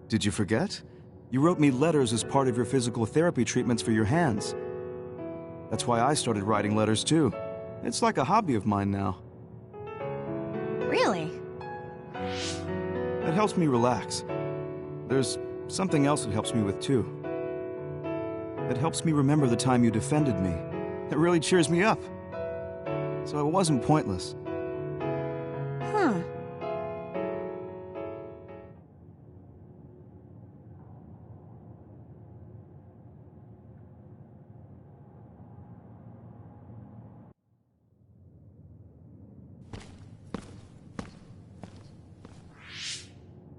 Did you forget? You wrote me letters as part of your physical therapy treatments for your hands. That's why I started writing letters too. It's like a hobby of mine now. Really? It helps me relax. There's something else it helps me with too. It helps me remember the time you defended me. It really cheers me up. So it wasn't pointless. Huh.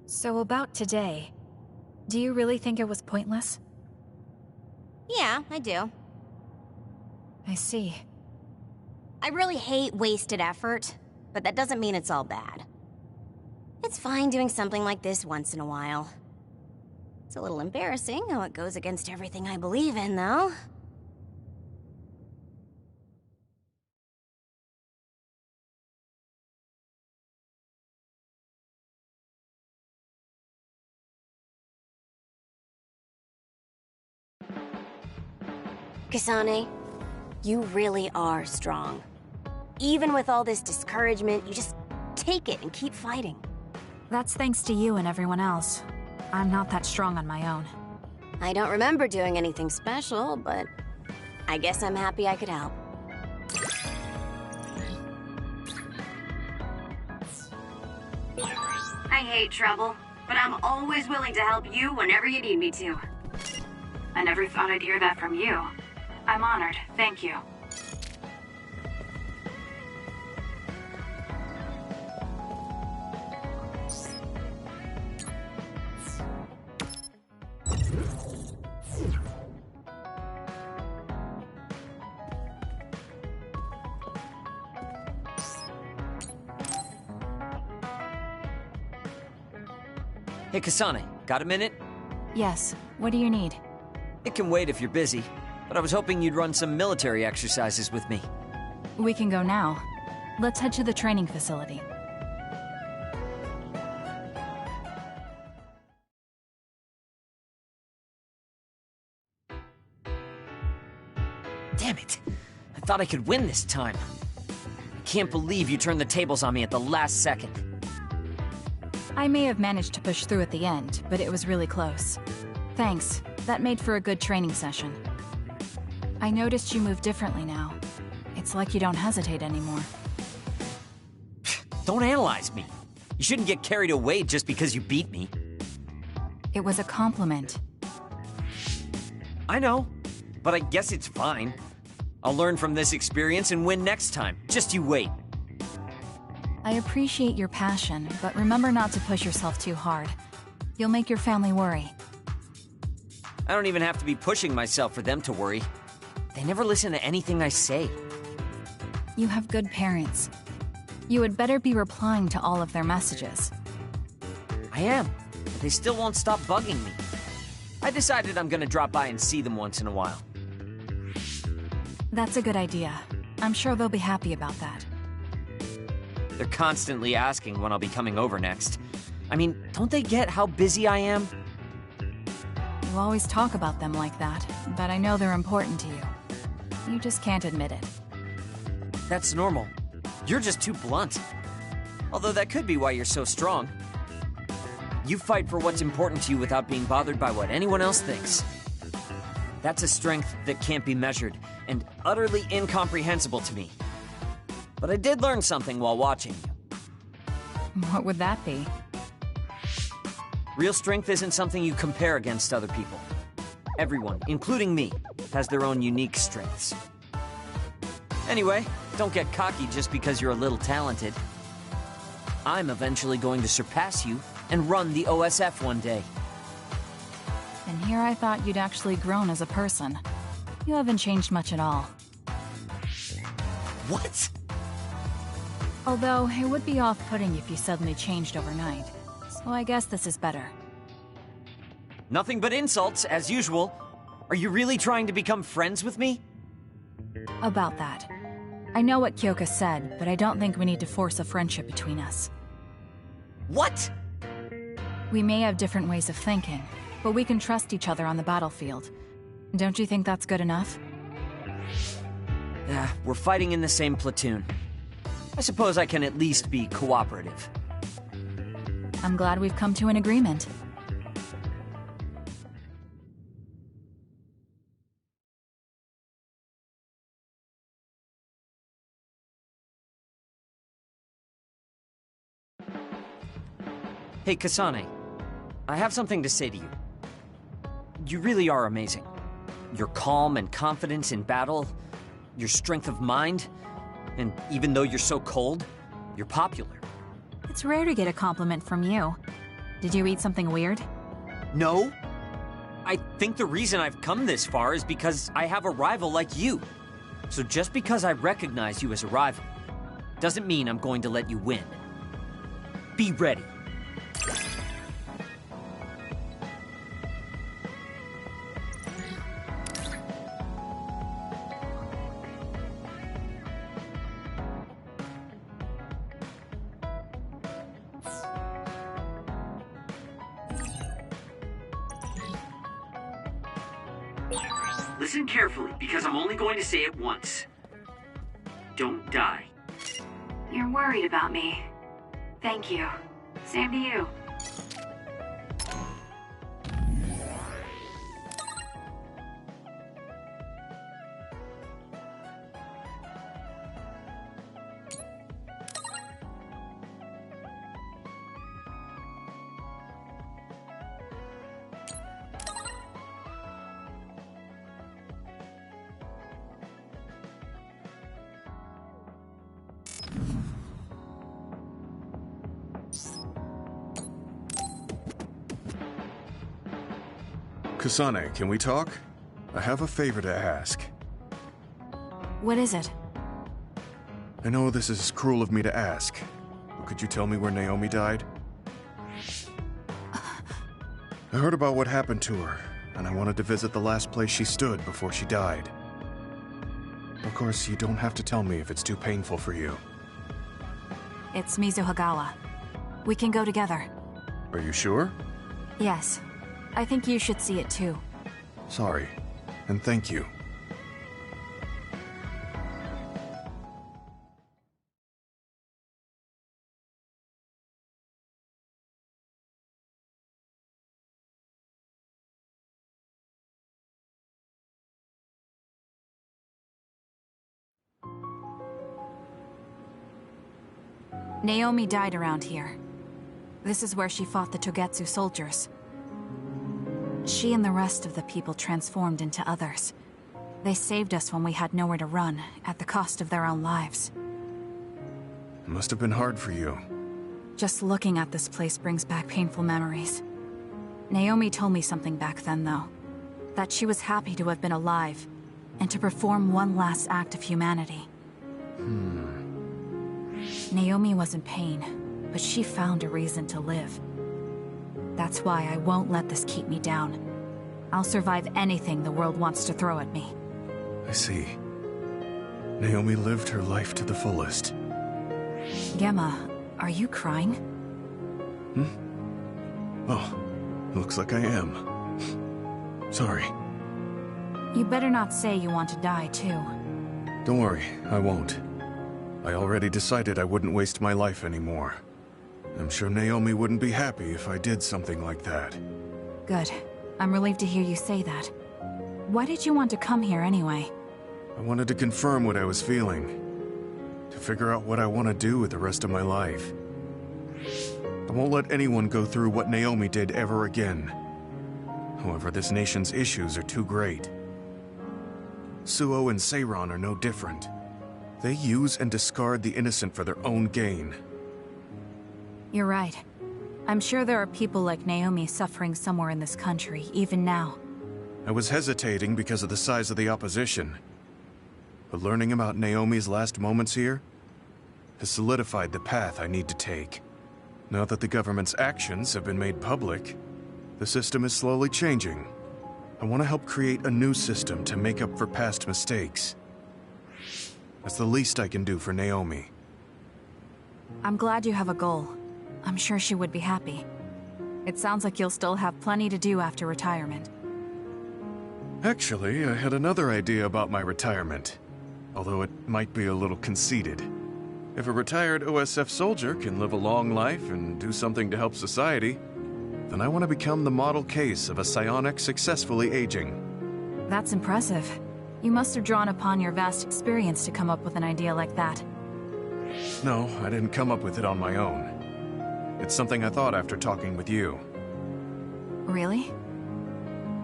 So about today, do you really think it was pointless? Yeah, I do. I see. I really hate wasted effort, but that doesn't mean it's all bad. It's fine doing something like this once in a while. It's a little embarrassing how it goes against everything I believe in, though. Kasane, you really are strong. Even with all this discouragement, you just take it and keep fighting. That's thanks to you and everyone else. I'm not that strong on my own. I don't remember doing anything special, but I guess I'm happy I could help. I hate trouble, but I'm always willing to help you whenever you need me to. I never thought I'd hear that from you. I'm honored. Thank you. Hey, Kasane, got a minute? Yes. What do you need? It can wait if you're busy, but I was hoping you'd run some military exercises with me. We can go now. Let's head to the training facility. Damn it! I thought I could win this time. I can't believe you turned the tables on me at the last second. I may have managed to push through at the end, but it was really close. Thanks. That made for a good training session. I noticed you move differently now. It's like you don't hesitate anymore. Don't analyze me. You shouldn't get carried away just because you beat me. It was a compliment. I know, but I guess it's fine. I'll learn from this experience and win next time. Just you wait. I appreciate your passion, but remember not to push yourself too hard. You'll make your family worry. I don't even have to be pushing myself for them to worry. They never listen to anything I say. You have good parents. You had better be replying to all of their messages. I am, but they still won't stop bugging me. I decided I'm gonna drop by and see them once in a while. That's a good idea. I'm sure they'll be happy about that. They're constantly asking when I'll be coming over next. I mean, don't they get how busy I am? You always talk about them like that, but I know they're important to you. You just can't admit it. That's normal. You're just too blunt. Although that could be why you're so strong. You fight for what's important to you without being bothered by what anyone else thinks. That's a strength that can't be measured, and utterly incomprehensible to me. But I did learn something while watching you. What would that be? Real strength isn't something you compare against other people. Everyone, including me, has their own unique strengths. Anyway, don't get cocky just because you're a little talented. I'm eventually going to surpass you and run the OSF one day. And here I thought you'd actually grown as a person. You haven't changed much at all. What? Although, it would be off-putting if you suddenly changed overnight. So I guess this is better. Nothing but insults, as usual. Are you really trying to become friends with me? About that. I know what Kyoka said, but I don't think we need to force a friendship between us. What? We may have different ways of thinking, but we can trust each other on the battlefield. Don't you think that's good enough? Yeah, we're fighting in the same platoon. I suppose I can at least be cooperative. I'm glad we've come to an agreement. Hey, Kasane. I have something to say to you. You really are amazing. Your calm and confidence in battle, your strength of mind, and even though you're so cold, you're popular. It's rare to get a compliment from you. Did you eat something weird? No. I think the reason I've come this far is because I have a rival like you. So just because I recognize you as a rival, doesn't mean I'm going to let you win. Be ready. Listen carefully, because I'm only going to say it once. Don't die. You're worried about me. Thank you. Same to you. Kasane, can we talk? I have a favor to ask. What is it? I know this is cruel of me to ask, but could you tell me where Naomi died? I heard about what happened to her, and I wanted to visit the last place she stood before she died. Of course, you don't have to tell me if it's too painful for you. It's Mizuhagawa. We can go together. Are you sure? Yes. I think you should see it too. Sorry, and thank you. Naomi died around here. This is where she fought the Togetsu soldiers. She and the rest of the people transformed into others. They saved us when we had nowhere to run, at the cost of their own lives. It must have been hard for you. Just looking at this place brings back painful memories. Naomi told me something back then, though. That she was happy to have been alive, and to perform one last act of humanity. Naomi was in pain, but she found a reason to live. That's why I won't let this keep me down. I'll survive anything the world wants to throw at me. I see. Naomi lived her life to the fullest. Gemma, are you crying? Oh, looks like I am. Sorry. You better not say you want to die, too. Don't worry, I won't. I already decided I wouldn't waste my life anymore. I'm sure Naomi wouldn't be happy if I did something like that. Good. I'm relieved to hear you say that. Why did you want to come here anyway? I wanted to confirm what I was feeling. To figure out what I want to do with the rest of my life. I won't let anyone go through what Naomi did ever again. However, this nation's issues are too great. Suo and Seiran are no different. They use and discard the innocent for their own gain. You're right. I'm sure there are people like Naomi suffering somewhere in this country, even now. I was hesitating because of the size of the opposition. But learning about Naomi's last moments here has solidified the path I need to take. Now that the government's actions have been made public, the system is slowly changing. I want to help create a new system to make up for past mistakes. That's the least I can do for Naomi. I'm glad you have a goal. I'm sure she would be happy. It sounds like you'll still have plenty to do after retirement. Actually, I had another idea about my retirement, although it might be a little conceited. If a retired OSF soldier can live a long life and do something to help society, then I want to become the model case of a psionic successfully aging. That's impressive. You must have drawn upon your vast experience to come up with an idea like that. No, I didn't come up with it on my own. It's something I thought after talking with you. Really?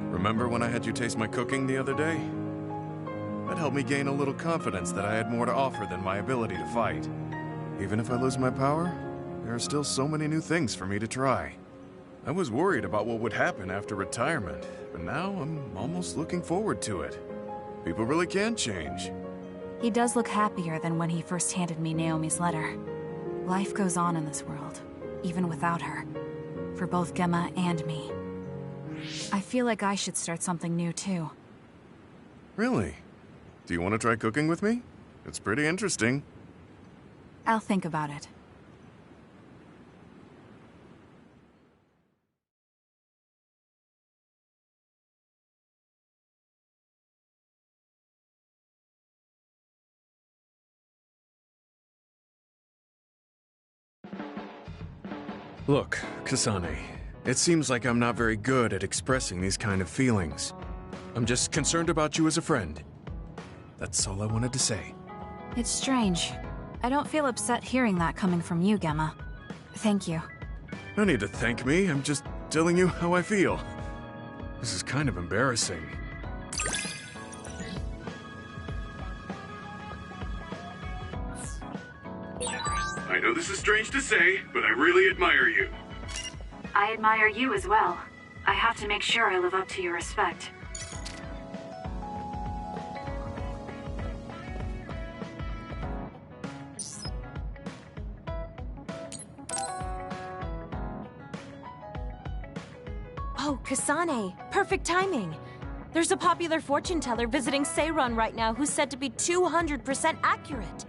Remember when I had you taste my cooking the other day? That helped me gain a little confidence that I had more to offer than my ability to fight. Even if I lose my power, there are still so many new things for me to try. I was worried about what would happen after retirement, but now I'm almost looking forward to it. People really can change. He does look happier than when he first handed me Naomi's letter. Life goes on in this world, even without her. For both Gemma and me. I feel like I should start something new too. Really? Do you want to try cooking with me? It's pretty interesting. I'll think about it. Look, Kasane, it seems like I'm not very good at expressing these kind of feelings. I'm just concerned about you as a friend. That's all I wanted to say. It's strange. I don't feel upset hearing that coming from you, Gemma. Thank you. No need to thank me, I'm just telling you how I feel. This is kind of embarrassing. I know this is strange to say, but I really admire you. I admire you as well. I have to make sure I live up to your respect. Oh, Kasane, perfect timing. There's a popular fortune teller visiting Seiran right now who's said to be 200% accurate.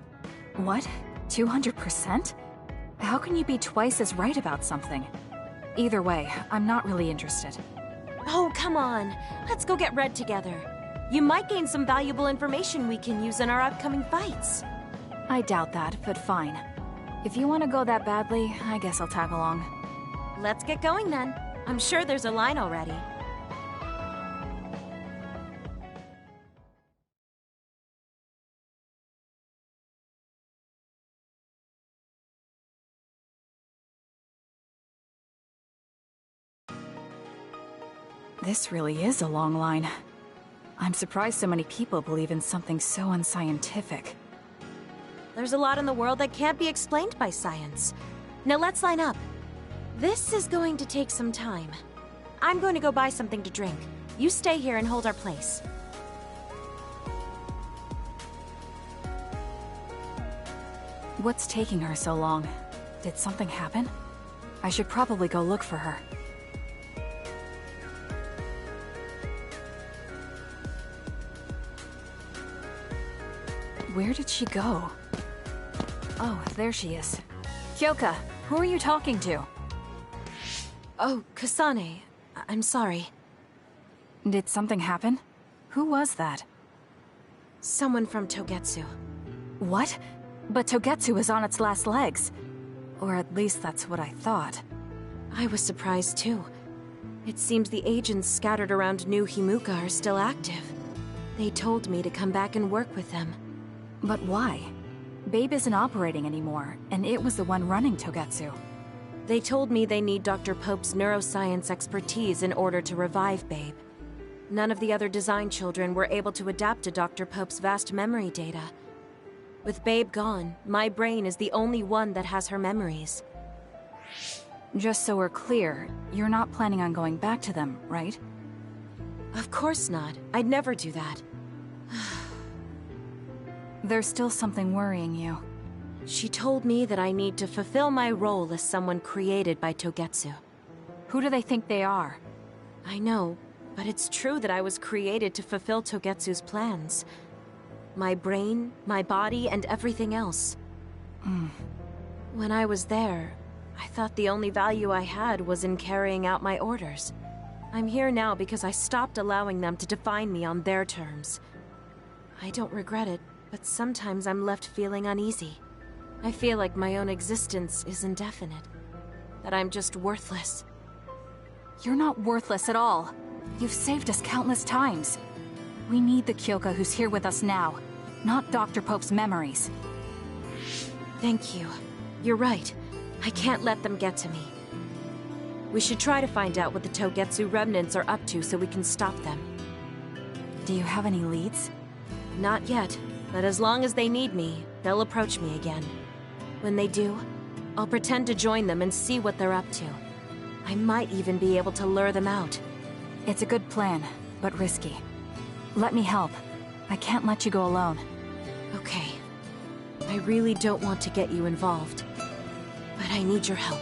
What? 200%? How can you be twice as right about something? Either way, I'm not really interested. Oh, come on. Let's go get Red together. You might gain some valuable information we can use in our upcoming fights. I doubt that, but fine. If you want to go that badly, I guess I'll tag along. Let's get going then. I'm sure there's a line already. This really is a long line. I'm surprised so many people believe in something so unscientific. There's a lot in the world that can't be explained by science. Now let's line up. This is going to take some time. I'm going to go buy something to drink. You stay here and hold our place. What's taking her so long? Did something happen? I should probably go look for her. Where did she go? Oh, there she is. Kyoka, who are you talking to? Oh, Kasane. I'm sorry. Did something happen? Who was that? Someone from Togetsu. What? But Togetsu is on its last legs. Or at least that's what I thought. I was surprised too. It seems the agents scattered around New Himuka are still active. They told me to come back and work with them. But why? Babe isn't operating anymore, and it was the one running Togetsu. They told me they need Dr. Pope's neuroscience expertise in order to revive Babe. None of the other design children were able to adapt to Dr. Pope's vast memory data. With Babe gone, my brain is the only one that has her memories. Just so we're clear, you're not planning on going back to them, right? Of course not. I'd never do that. There's still something worrying you. She told me that I need to fulfill my role as someone created by Togetsu. Who do they think they are? I know, but it's true that I was created to fulfill Togetsu's plans. My brain, my body, and everything else. When I was there, I thought the only value I had was in carrying out my orders. I'm here now because I stopped allowing them to define me on their terms. I don't regret it, but sometimes I'm left feeling uneasy. I feel like my own existence is indefinite. That I'm just worthless. You're not worthless at all. You've saved us countless times. We need the Kyoka who's here with us now, not Dr. Pope's memories. Thank you. You're right. I can't let them get to me. We should try to find out what the Togetsu remnants are up to so we can stop them. Do you have any leads? Not yet, but as long as they need me, they'll approach me again. When they do, I'll pretend to join them and see what they're up to. I might even be able to lure them out. It's a good plan, but risky. Let me help. I can't let you go alone. Okay. I really don't want to get you involved. But I need your help.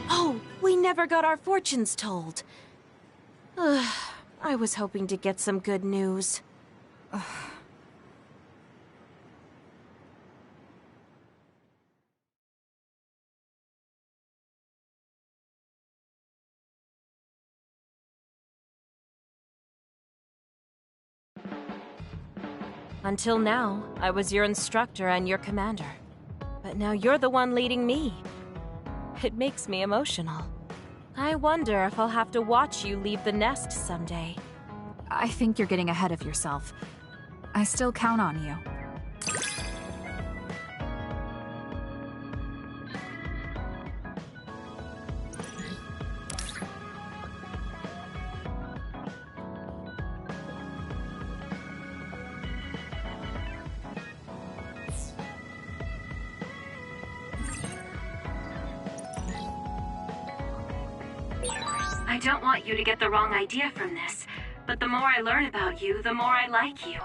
Oh, we never got our fortunes told. I was hoping to get some good news. Until now, I was your instructor and your commander. But now you're the one leading me. It makes me emotional. I wonder if I'll have to watch you leave the nest someday. I think you're getting ahead of yourself. I still count on you. I don't want you to get the wrong idea from this, but the more I learn about you, the more I like you.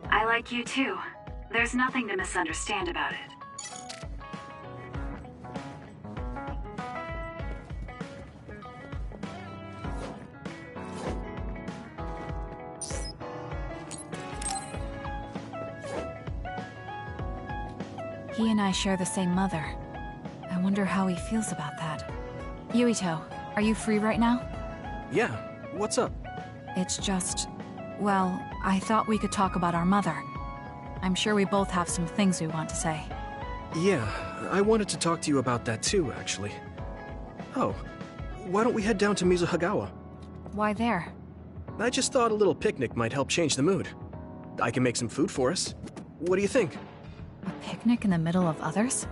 I like you too. There's nothing to misunderstand about it. He and I share the same mother. I wonder how he feels about that. Yuito, are you free right now? Yeah, what's up? It's just... well, I thought we could talk about our mother. I'm sure we both have some things we want to say. Yeah, I wanted to talk to you about that too, actually. Oh, why don't we head down to Mizuhagawa? Why there? I just thought a little picnic might help change the mood. I can make some food for us. What do you think? A picnic in the middle of others?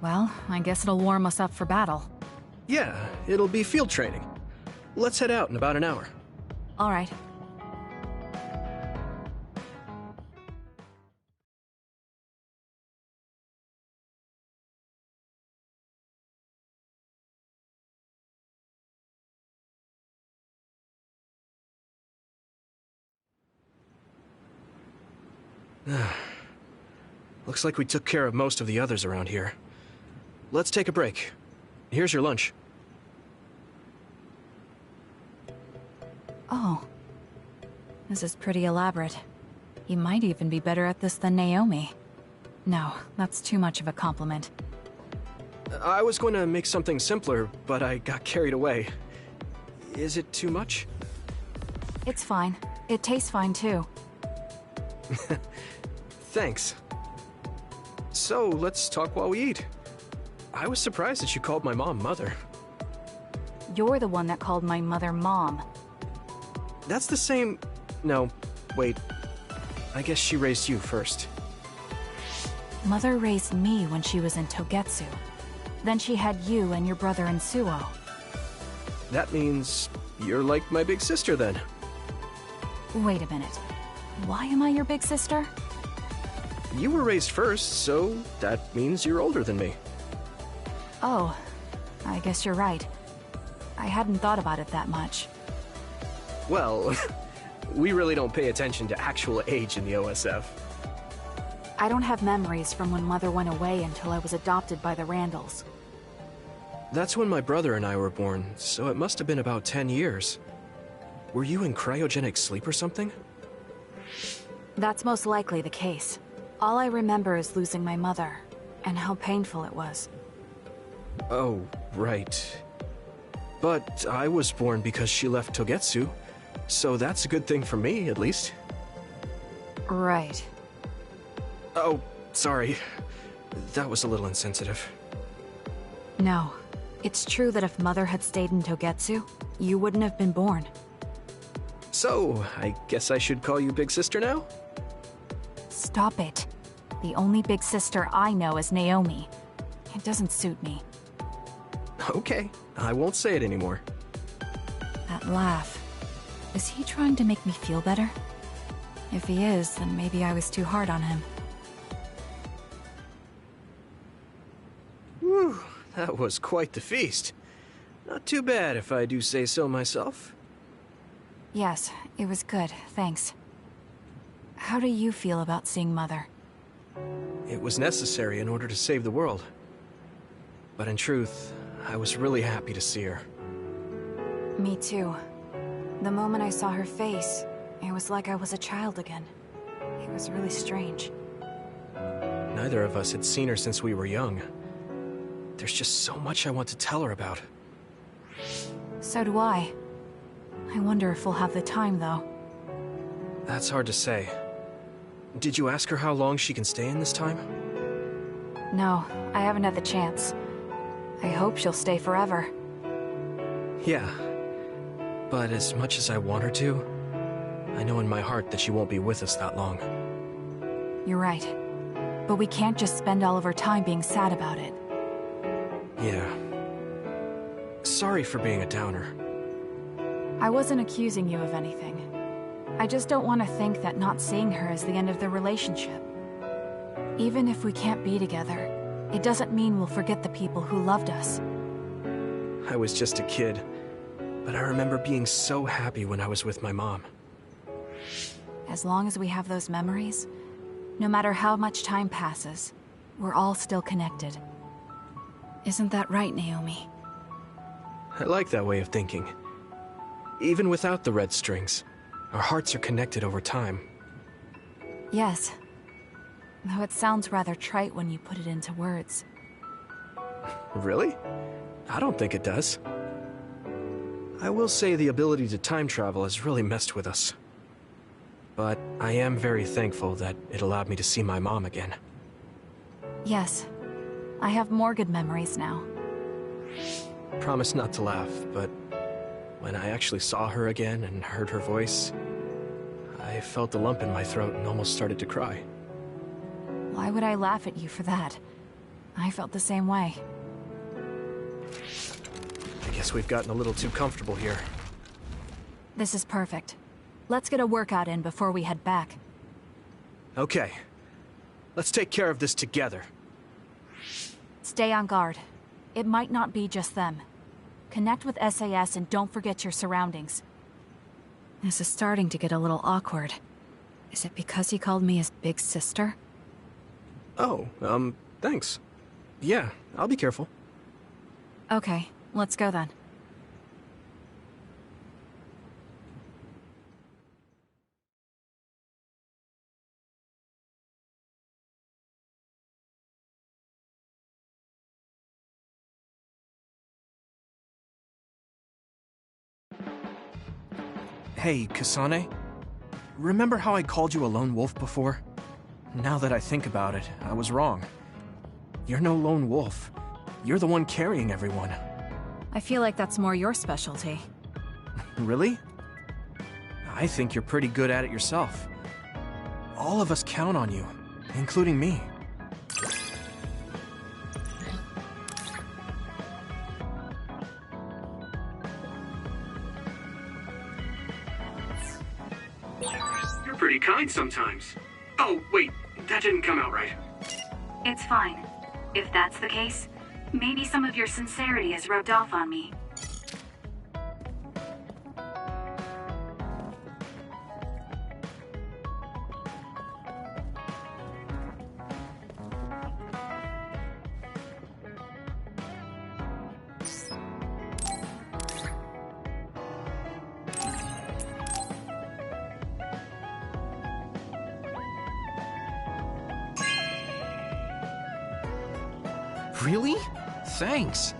Well, I guess it'll warm us up for battle. Yeah, it'll be field training. Let's head out in about an hour. All right. Looks like we took care of most of the others around here. Let's take a break. Here's your lunch. Oh. This is pretty elaborate. You might even be better at this than Naomi. No, that's too much of a compliment. I was going to make something simpler, but I got carried away. Is it too much? It's fine. It tastes fine too. Thanks. So, let's talk while we eat. I was surprised that you called my mom Mother. You're the one that called my mother Mom. That's the same... No, wait. I guess she raised you first. Mother raised me when she was in Togetsu. Then she had you and your brother in Suo. That means you're like my big sister then. Wait a minute. Why am I your big sister? You were raised first, so that means you're older than me. Oh, I guess you're right. I hadn't thought about it that much. Well, we really don't pay attention to actual age in the OSF. I don't have memories from when Mother went away until I was adopted by the Randalls. That's when my brother and I were born, so it must have been about 10 years. Were you in cryogenic sleep or something? That's most likely the case. All I remember is losing my mother, and how painful it was. Oh, right. But I was born because she left Togetsu, so that's a good thing for me, at least. Right. Oh, sorry. That was a little insensitive. No. It's true that if Mother had stayed in Togetsu, you wouldn't have been born. So, I guess I should call you Big Sister now? Stop it. The only big sister I know is Naomi. It doesn't suit me. Okay, I won't say it anymore. That laugh. Is he trying to make me feel better? If he is, then maybe I was too hard on him. Whew, that was quite the feast. Not too bad if I do say so myself. Yes, it was good, thanks. How do you feel about seeing Mother? It was necessary in order to save the world. But in truth, I was really happy to see her. Me too. The moment I saw her face, it was like I was a child again. It was really strange. Neither of us had seen her since we were young. There's just so much I want to tell her about. So do I. I wonder if we'll have the time, though. That's hard to say. Did you ask her how long she can stay in this time? No, I haven't had the chance. I hope she'll stay forever. Yeah. But as much as I want her to, I know in my heart that she won't be with us that long. You're right. But we can't just spend all of our time being sad about it. Yeah. Sorry for being a downer. I wasn't accusing you of anything. I just don't want to think that not seeing her is the end of the relationship. Even if we can't be together, it doesn't mean we'll forget the people who loved us. I was just a kid, but I remember being so happy when I was with my mom. As long as we have those memories, no matter how much time passes, we're all still connected. Isn't that right, Naomi? I like that way of thinking. Even without the red strings, our hearts are connected over time. Yes. Though it sounds rather trite when you put it into words. Really? I don't think it does. I will say the ability to time travel has really messed with us. But I am very thankful that it allowed me to see my mom again. Yes. I have more good memories now. Promise not to laugh, but when I actually saw her again and heard her voice, I felt a lump in my throat and almost started to cry. Why would I laugh at you for that? I felt the same way. I guess we've gotten a little too comfortable here. This is perfect. Let's get a workout in before we head back. Okay. Let's take care of this together. Stay on guard. It might not be just them. Connect with SAS and don't forget your surroundings. This is starting to get a little awkward. Is it because he called me his big sister? Oh, thanks. Yeah, I'll be careful. Okay, let's go then. Hey, Kasane. Remember how I called you a lone wolf before? Now that I think about it, I was wrong. You're no lone wolf. You're the one carrying everyone. I feel like that's more your specialty. Really? I think you're pretty good at it yourself. All of us count on you, including me. You're pretty kind sometimes. Oh, wait, that didn't come out right. It's fine. If that's the case, maybe some of your sincerity has rubbed off on me. Really? Thanks.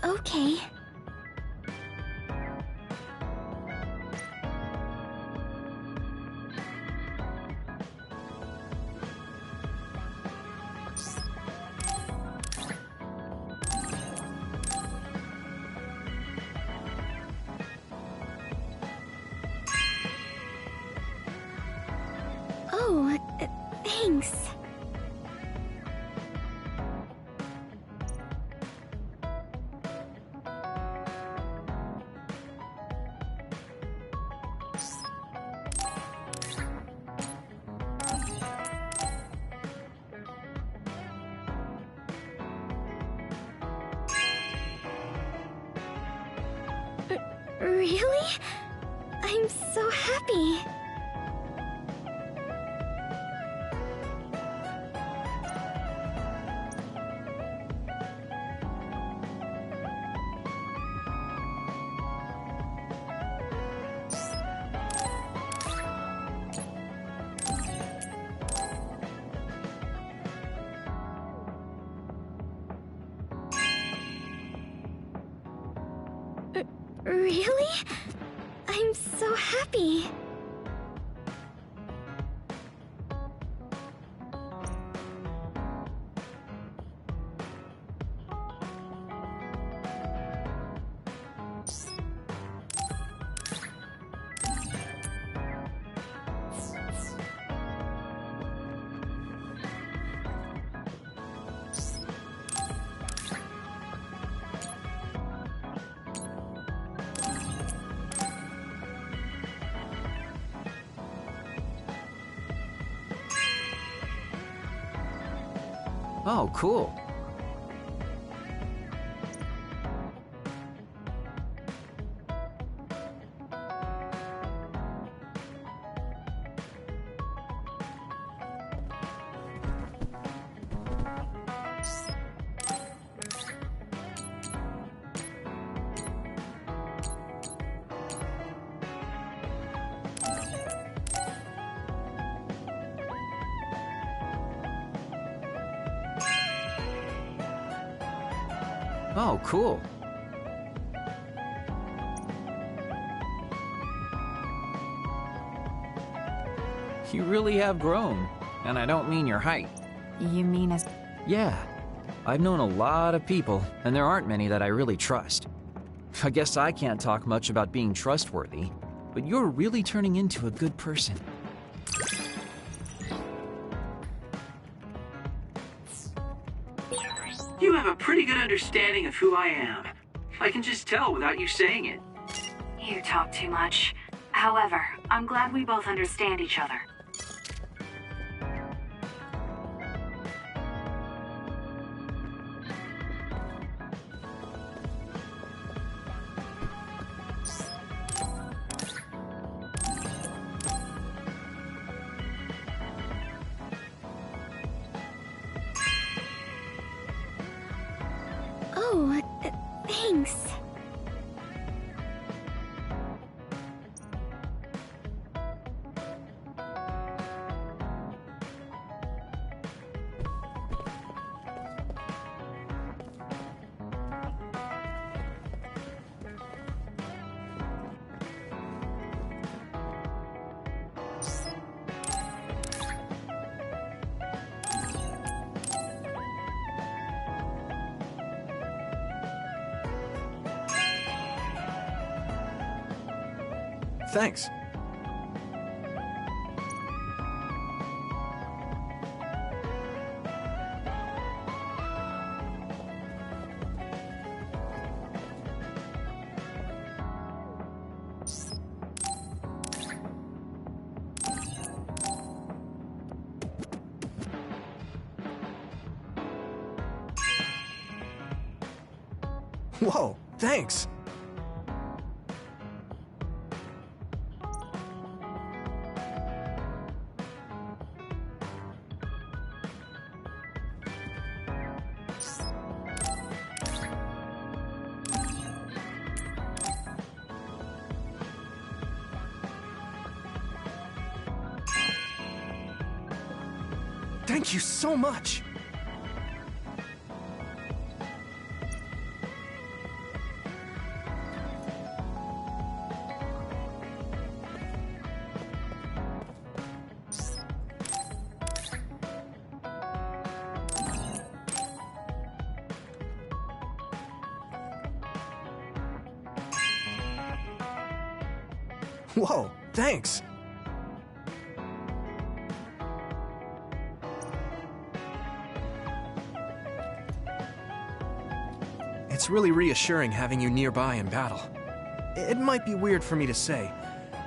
Okay. Thanks. Really? I'm so happy. Really? I'm so happy. Oh, cool. Oh, cool. You really have grown. And I don't mean your height. You mean as... Yeah. I've known a lot of people, and there aren't many that I really trust. I guess I can't talk much about being trustworthy, but you're really turning into a good person. You have a pretty good understanding of who I am. I can just tell without you saying it. You talk too much. However, I'm glad we both understand each other. Oh, thanks. Thanks. Whoa, thanks. Thank you so much. Whoa, thanks. It's really reassuring having you nearby in battle. It might be weird for me to say,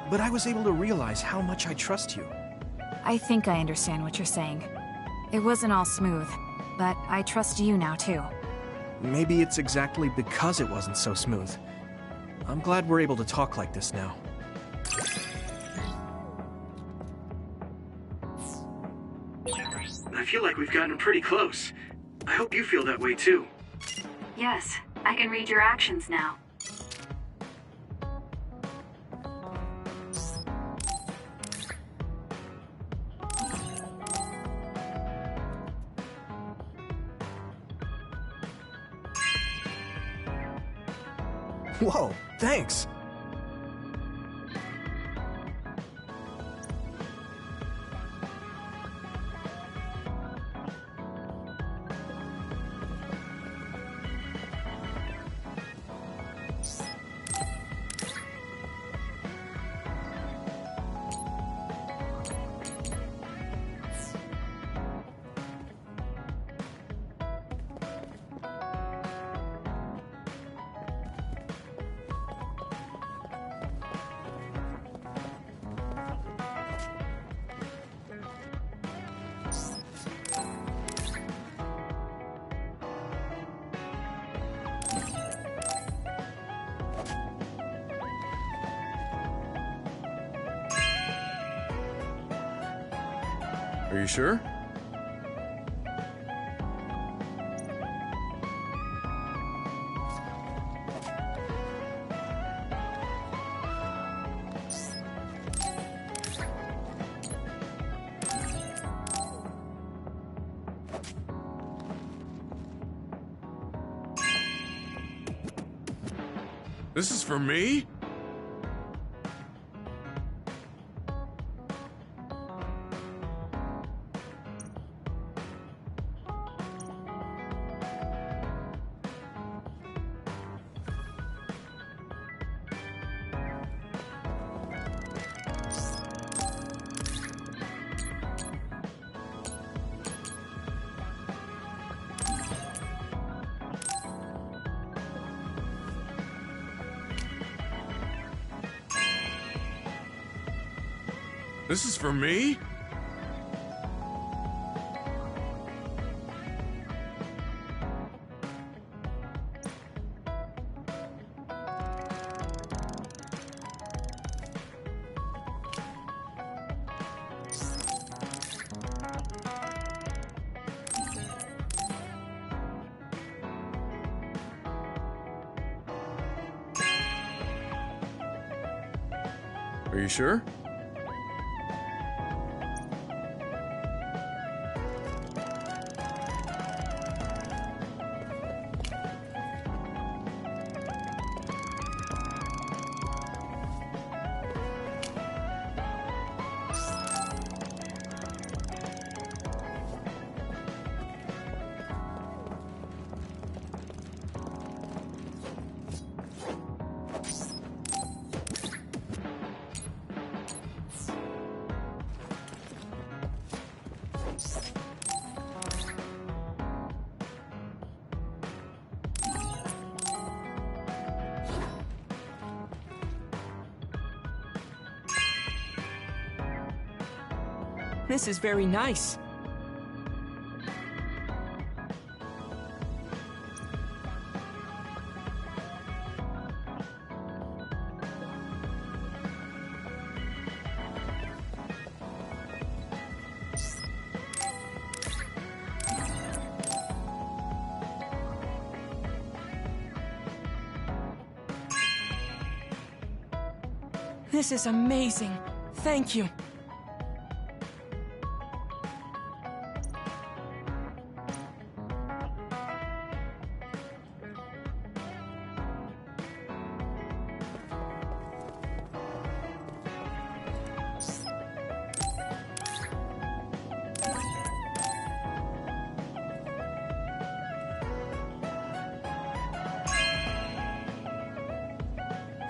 but I was able to realize how much I trust you. I think I understand what you're saying. It wasn't all smooth, but I trust you now too. Maybe it's exactly because it wasn't so smooth. I'm glad we're able to talk like this now. I feel like we've gotten pretty close. I hope you feel that way too. Yes, I can read your actions now. Whoa, thanks! Are you sure? This is for me? This is for me? Are you sure? This is very nice. This is amazing. Thank you.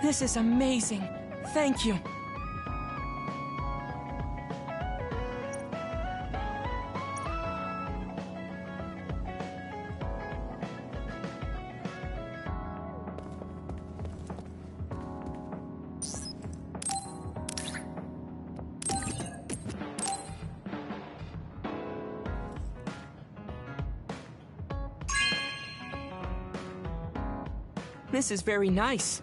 This is amazing. Thank you. This is very nice.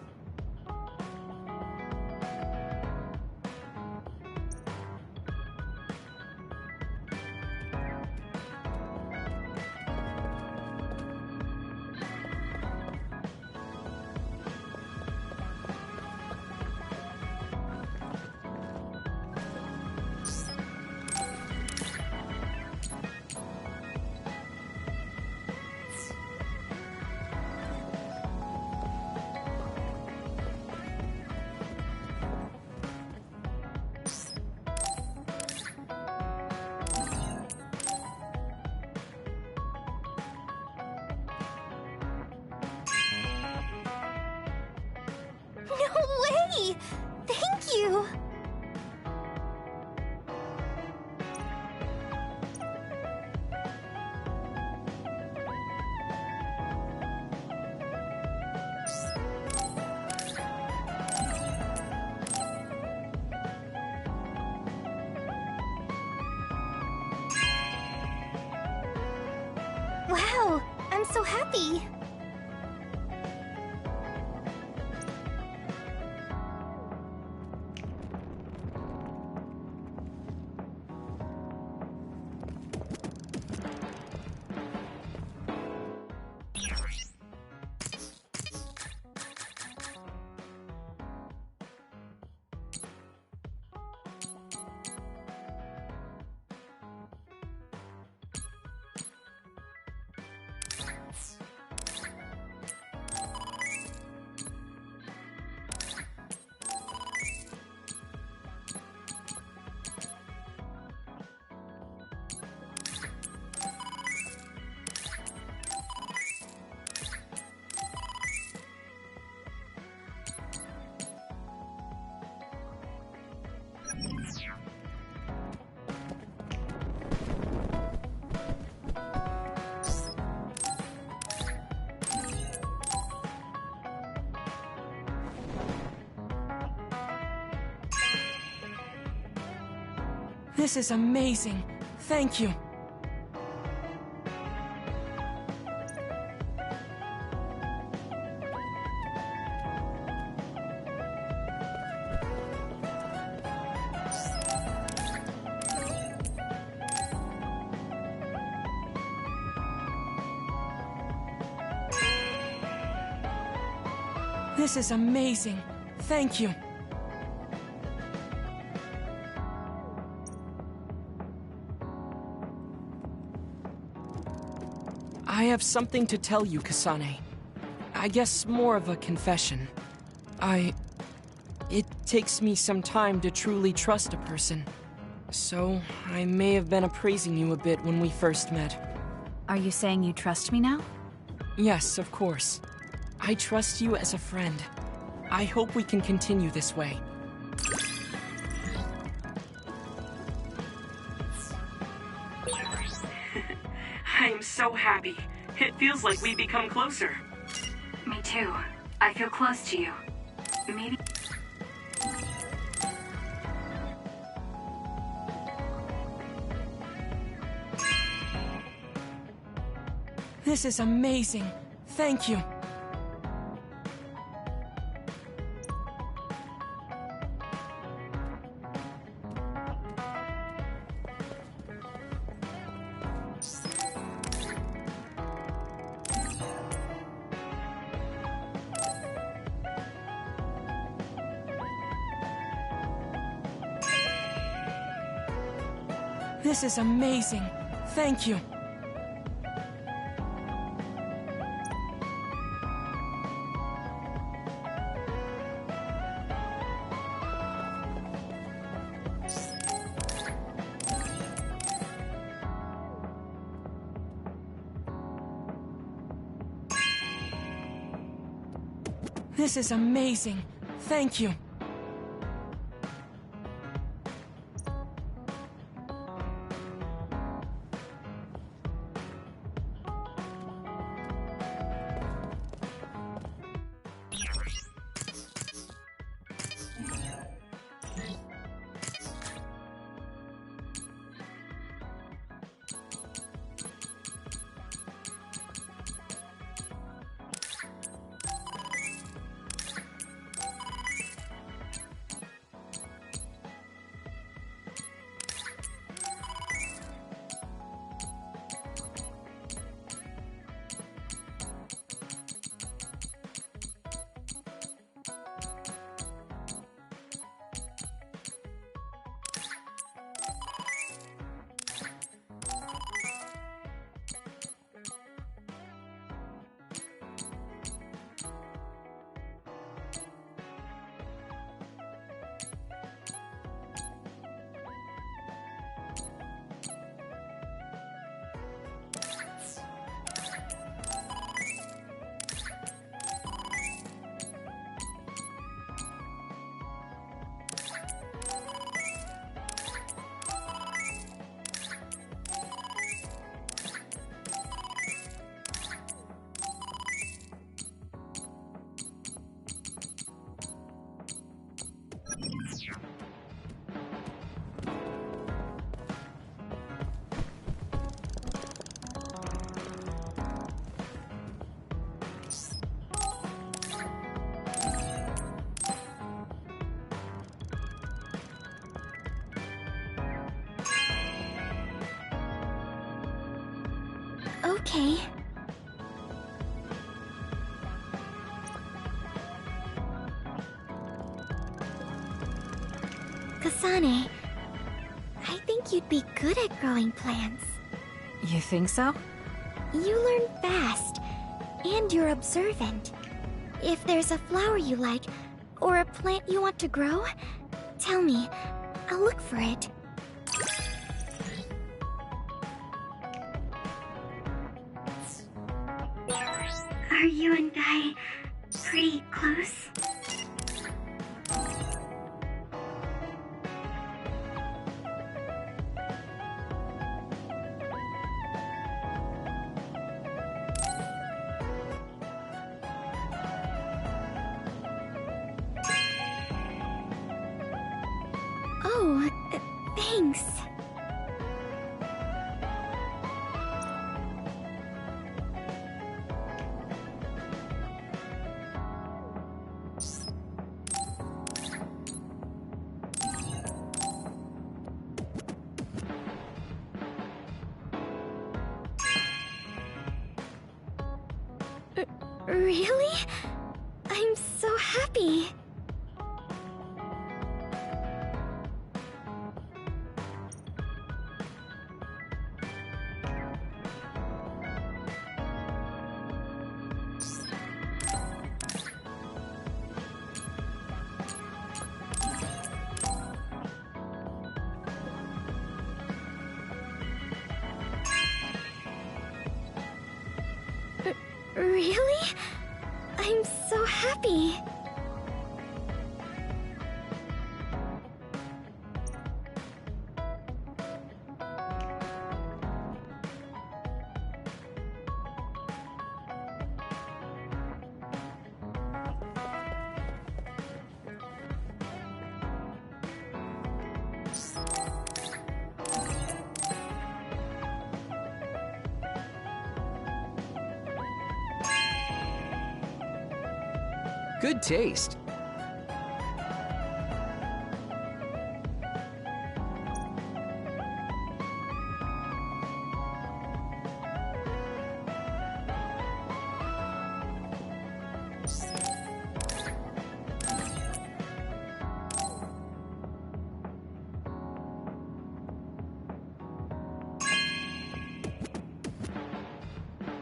No way! Thank you! Wow, I'm so happy. This is amazing. Thank you. This is amazing. Thank you. I have something to tell you, Kasane. I guess more of a confession. It takes me some time to truly trust a person. So, I may have been appraising you a bit when we first met. Are you saying you trust me now? Yes, of course. I trust you as a friend. I hope we can continue this way. I am so happy. It feels like we've become closer. Me too. I feel close to you. Maybe... This is amazing. Thank you. This is amazing. Thank you. This is amazing. Thank you. Okay. Kasane, I think you'd be good at growing plants. You think so? You learn fast, and you're observant. If there's a flower you like, or a plant you want to grow, tell me. I'll look for it. Are you and I pretty close? Oh, thanks. Really? I'm so happy. Really? I'm so happy. Good taste.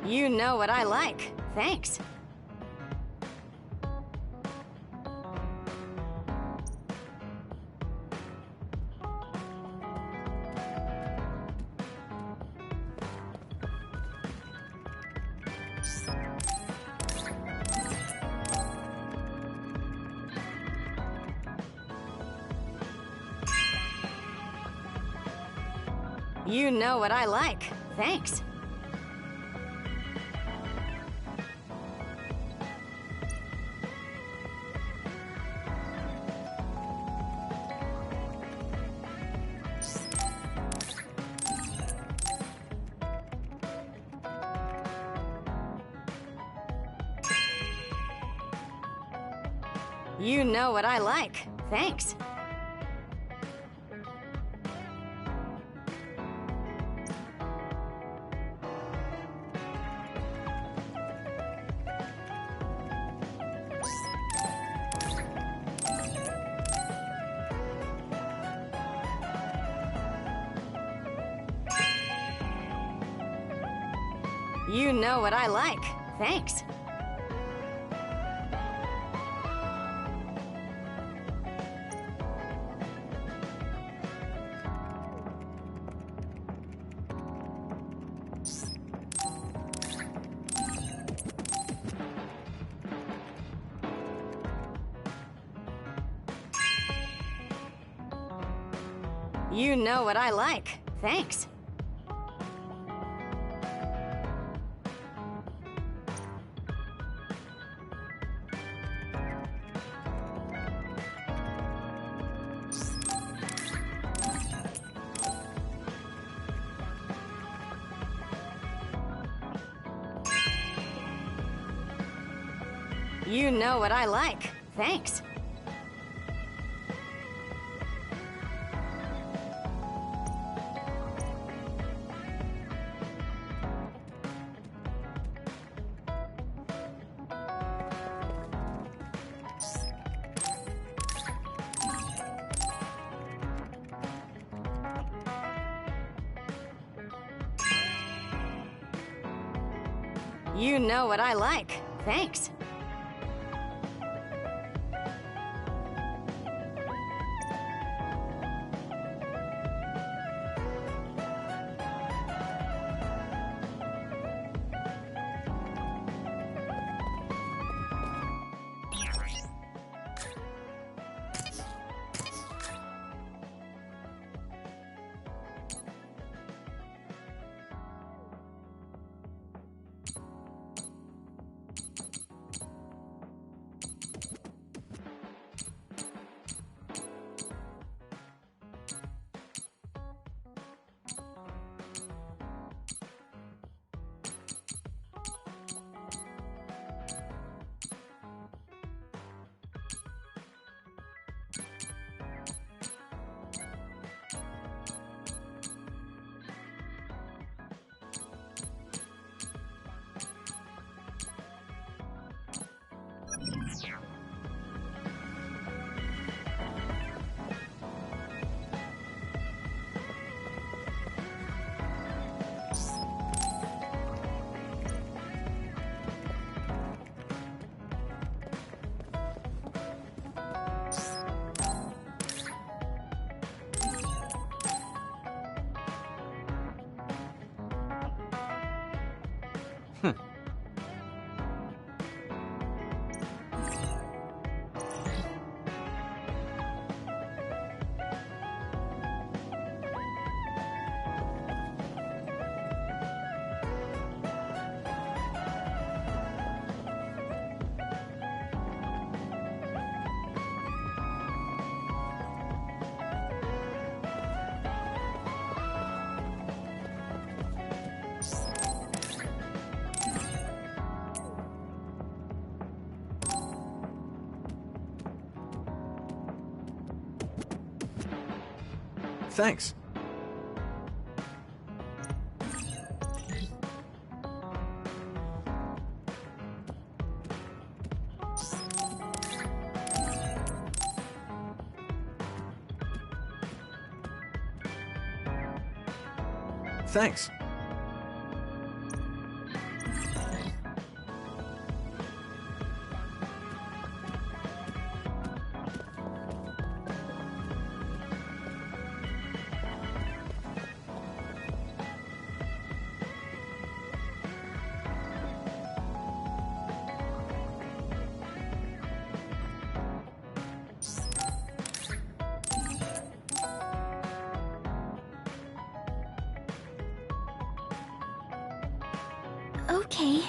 You know what I like. Thanks. You know what I like. Thanks. You know what I like. Thanks. You know what I like. Thanks. You know what I like. Thanks. You know what I like. Thanks. You know what I like. Thanks. Thanks. Thanks. Okay.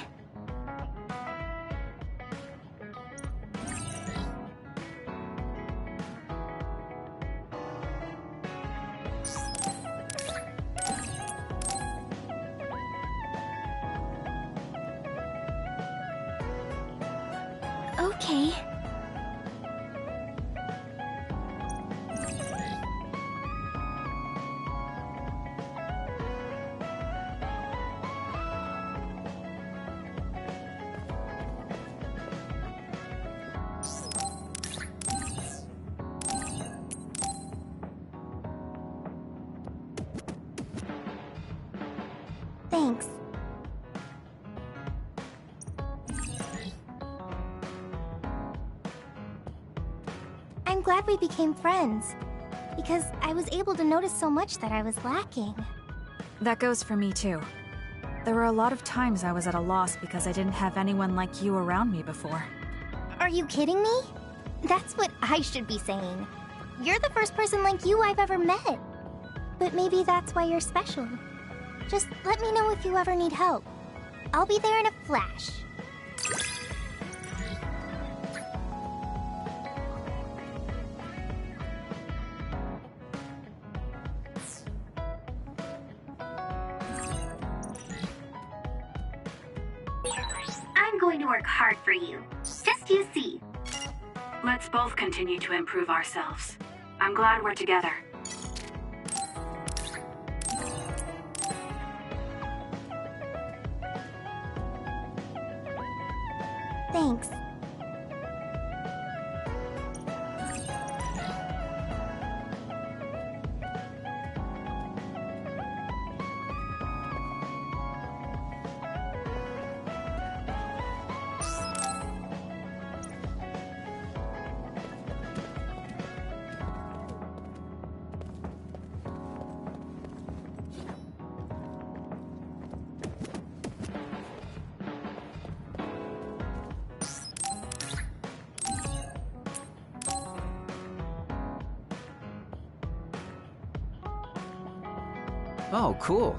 Okay. Thanks. I'm glad we became friends, because I was able to notice so much that I was lacking. That goes for me too. There were a lot of times I was at a loss because I didn't have anyone like you around me before. Are you kidding me? That's what I should be saying. You're the first person like you I've ever met. But maybe that's why you're special. Just let me know if you ever need help. I'll be there in a flash. I'm going to work hard for you. Just you see. Let's both continue to improve ourselves. I'm glad we're together. Thanks. Oh, cool.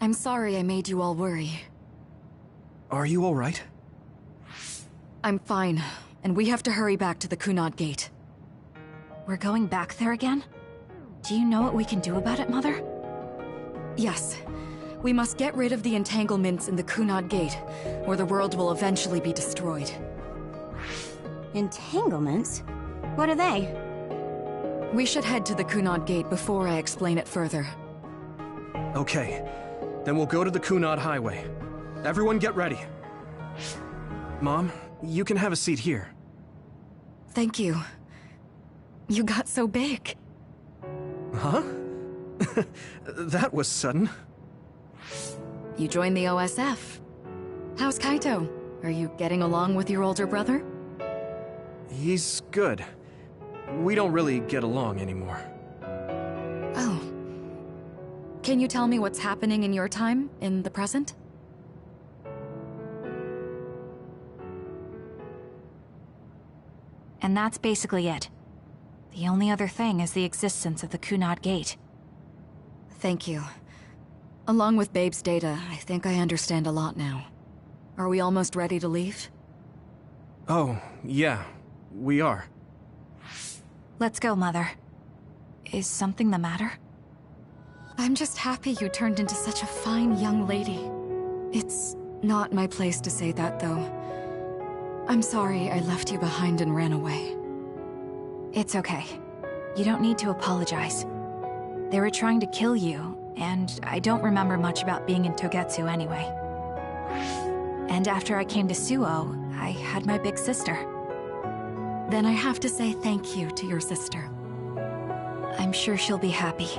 I'm sorry I made you all worry. Are you all right? I'm fine, and we have to hurry back to the Kunad Gate. We're going back there again? Do you know what we can do about it, Mother? Yes. We must get rid of the entanglements in the Kunad Gate, or the world will eventually be destroyed. Entanglements? What are they? We should head to the Kunad Gate before I explain it further. Okay. Then we'll go to the Kunad Highway. Everyone get ready. Mom, you can have a seat here. Thank you. You got so big. Huh? That was sudden. You joined the OSF. How's Kaito? Are you getting along with your older brother? He's good. We don't really get along anymore. Oh. Can you tell me what's happening in your time, in the present? And that's basically it. The only other thing is the existence of the Kunad Gate. Thank you. Along with Babe's data, I think I understand a lot now. Are we almost ready to leave? Oh, yeah. We are. Let's go, Mother. Is something the matter? I'm just happy you turned into such a fine young lady. It's not my place to say that, though. I'm sorry I left you behind and ran away. It's okay. You don't need to apologize. They were trying to kill you, and I don't remember much about being in Togetsu anyway. And after I came to Suo, I had my big sister. Then I have to say thank you to your sister. I'm sure she'll be happy.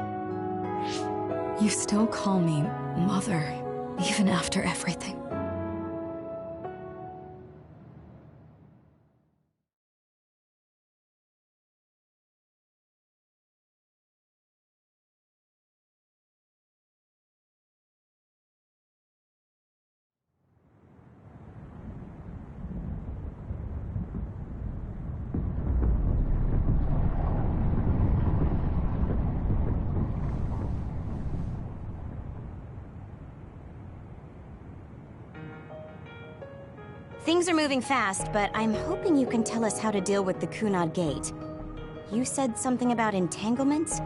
You still call me Mother, even after everything. Things are moving fast, but I'm hoping you can tell us how to deal with the Kunad Gate. You said something about entanglements?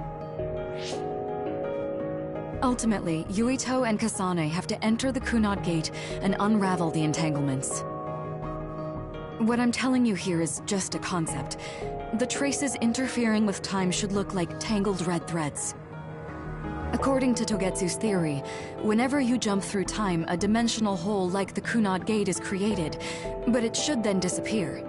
Ultimately, Yuito and Kasane have to enter the Kunad Gate and unravel the entanglements. What I'm telling you here is just a concept. The traces interfering with time should look like tangled red threads. According to Togetsu's theory, whenever you jump through time, a dimensional hole like the Kunad Gate is created, but it should then disappear.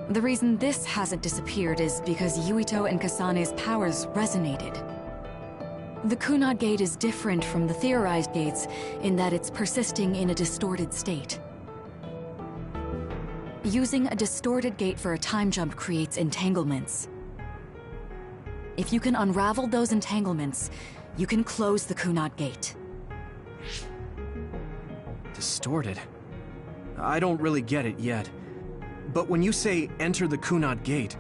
The reason this hasn't disappeared is because Yuito and Kasane's powers resonated. The Kunad Gate is different from the theorized gates in that it's persisting in a distorted state. Using a distorted gate for a time jump creates entanglements. If you can unravel those entanglements, you can close the Kunad Gate. Distorted? I don't really get it yet. But when you say enter the Kunad Gate,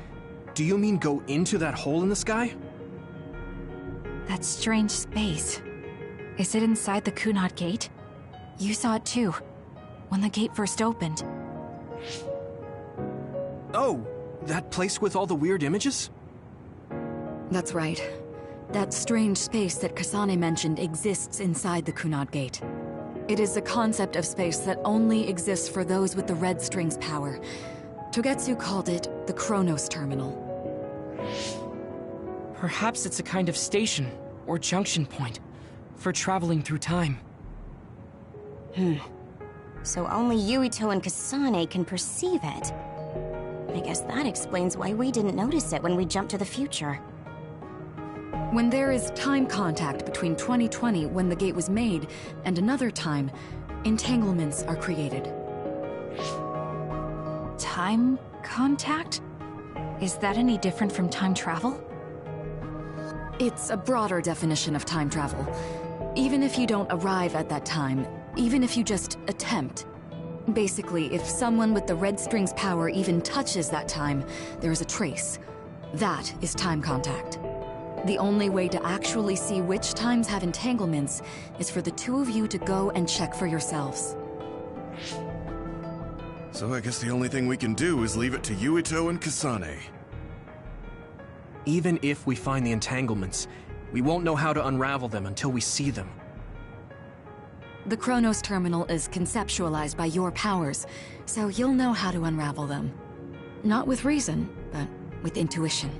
do you mean go into that hole in the sky? That strange space. Is it inside the Kunad Gate? You saw it too, when the gate first opened. Oh, that place with all the weird images? That's right. That strange space that Kasane mentioned exists inside the Kunad Gate. It is a concept of space that only exists for those with the Red String's power. Togetsu called it the Chronos Terminal. Perhaps it's a kind of station, or junction point, for traveling through time. So only Yuito and Kasane can perceive it. I guess that explains why we didn't notice it when we jumped to the future. When there is time contact between 2020, when the gate was made, and another time, entanglements are created. Time contact? Is that any different from time travel? It's a broader definition of time travel. Even if you don't arrive at that time, even if you just attempt. Basically, if someone with the Red String's power even touches that time, there is a trace. That is time contact. The only way to actually see which times have entanglements is for the two of you to go and check for yourselves. So I guess the only thing we can do is leave it to Yuito and Kasane. Even if we find the entanglements, we won't know how to unravel them until we see them. The Chronos Terminal is conceptualized by your powers, so you'll know how to unravel them. Not with reason, but with intuition.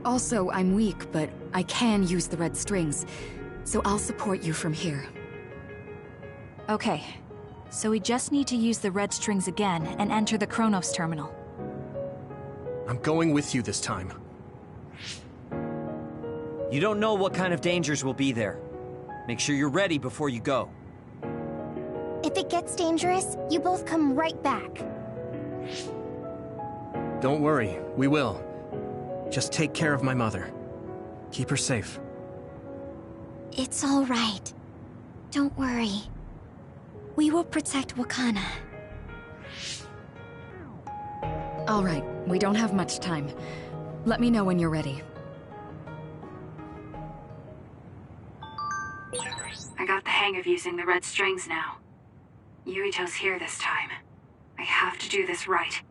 Also, I'm weak, but I can use the red strings, so I'll support you from here. Okay, so we just need to use the red strings again and enter the Chronos Terminal. I'm going with you this time. You don't know what kind of dangers will be there. Make sure you're ready before you go. If it gets dangerous, you both come right back. Don't worry, we will. Just take care of my mother. Keep her safe. It's all right. Don't worry. We will protect Wakana. All right, we don't have much time. Let me know when you're ready. I got the hang of using the red strings now. Yuito's here this time. I have to do this right.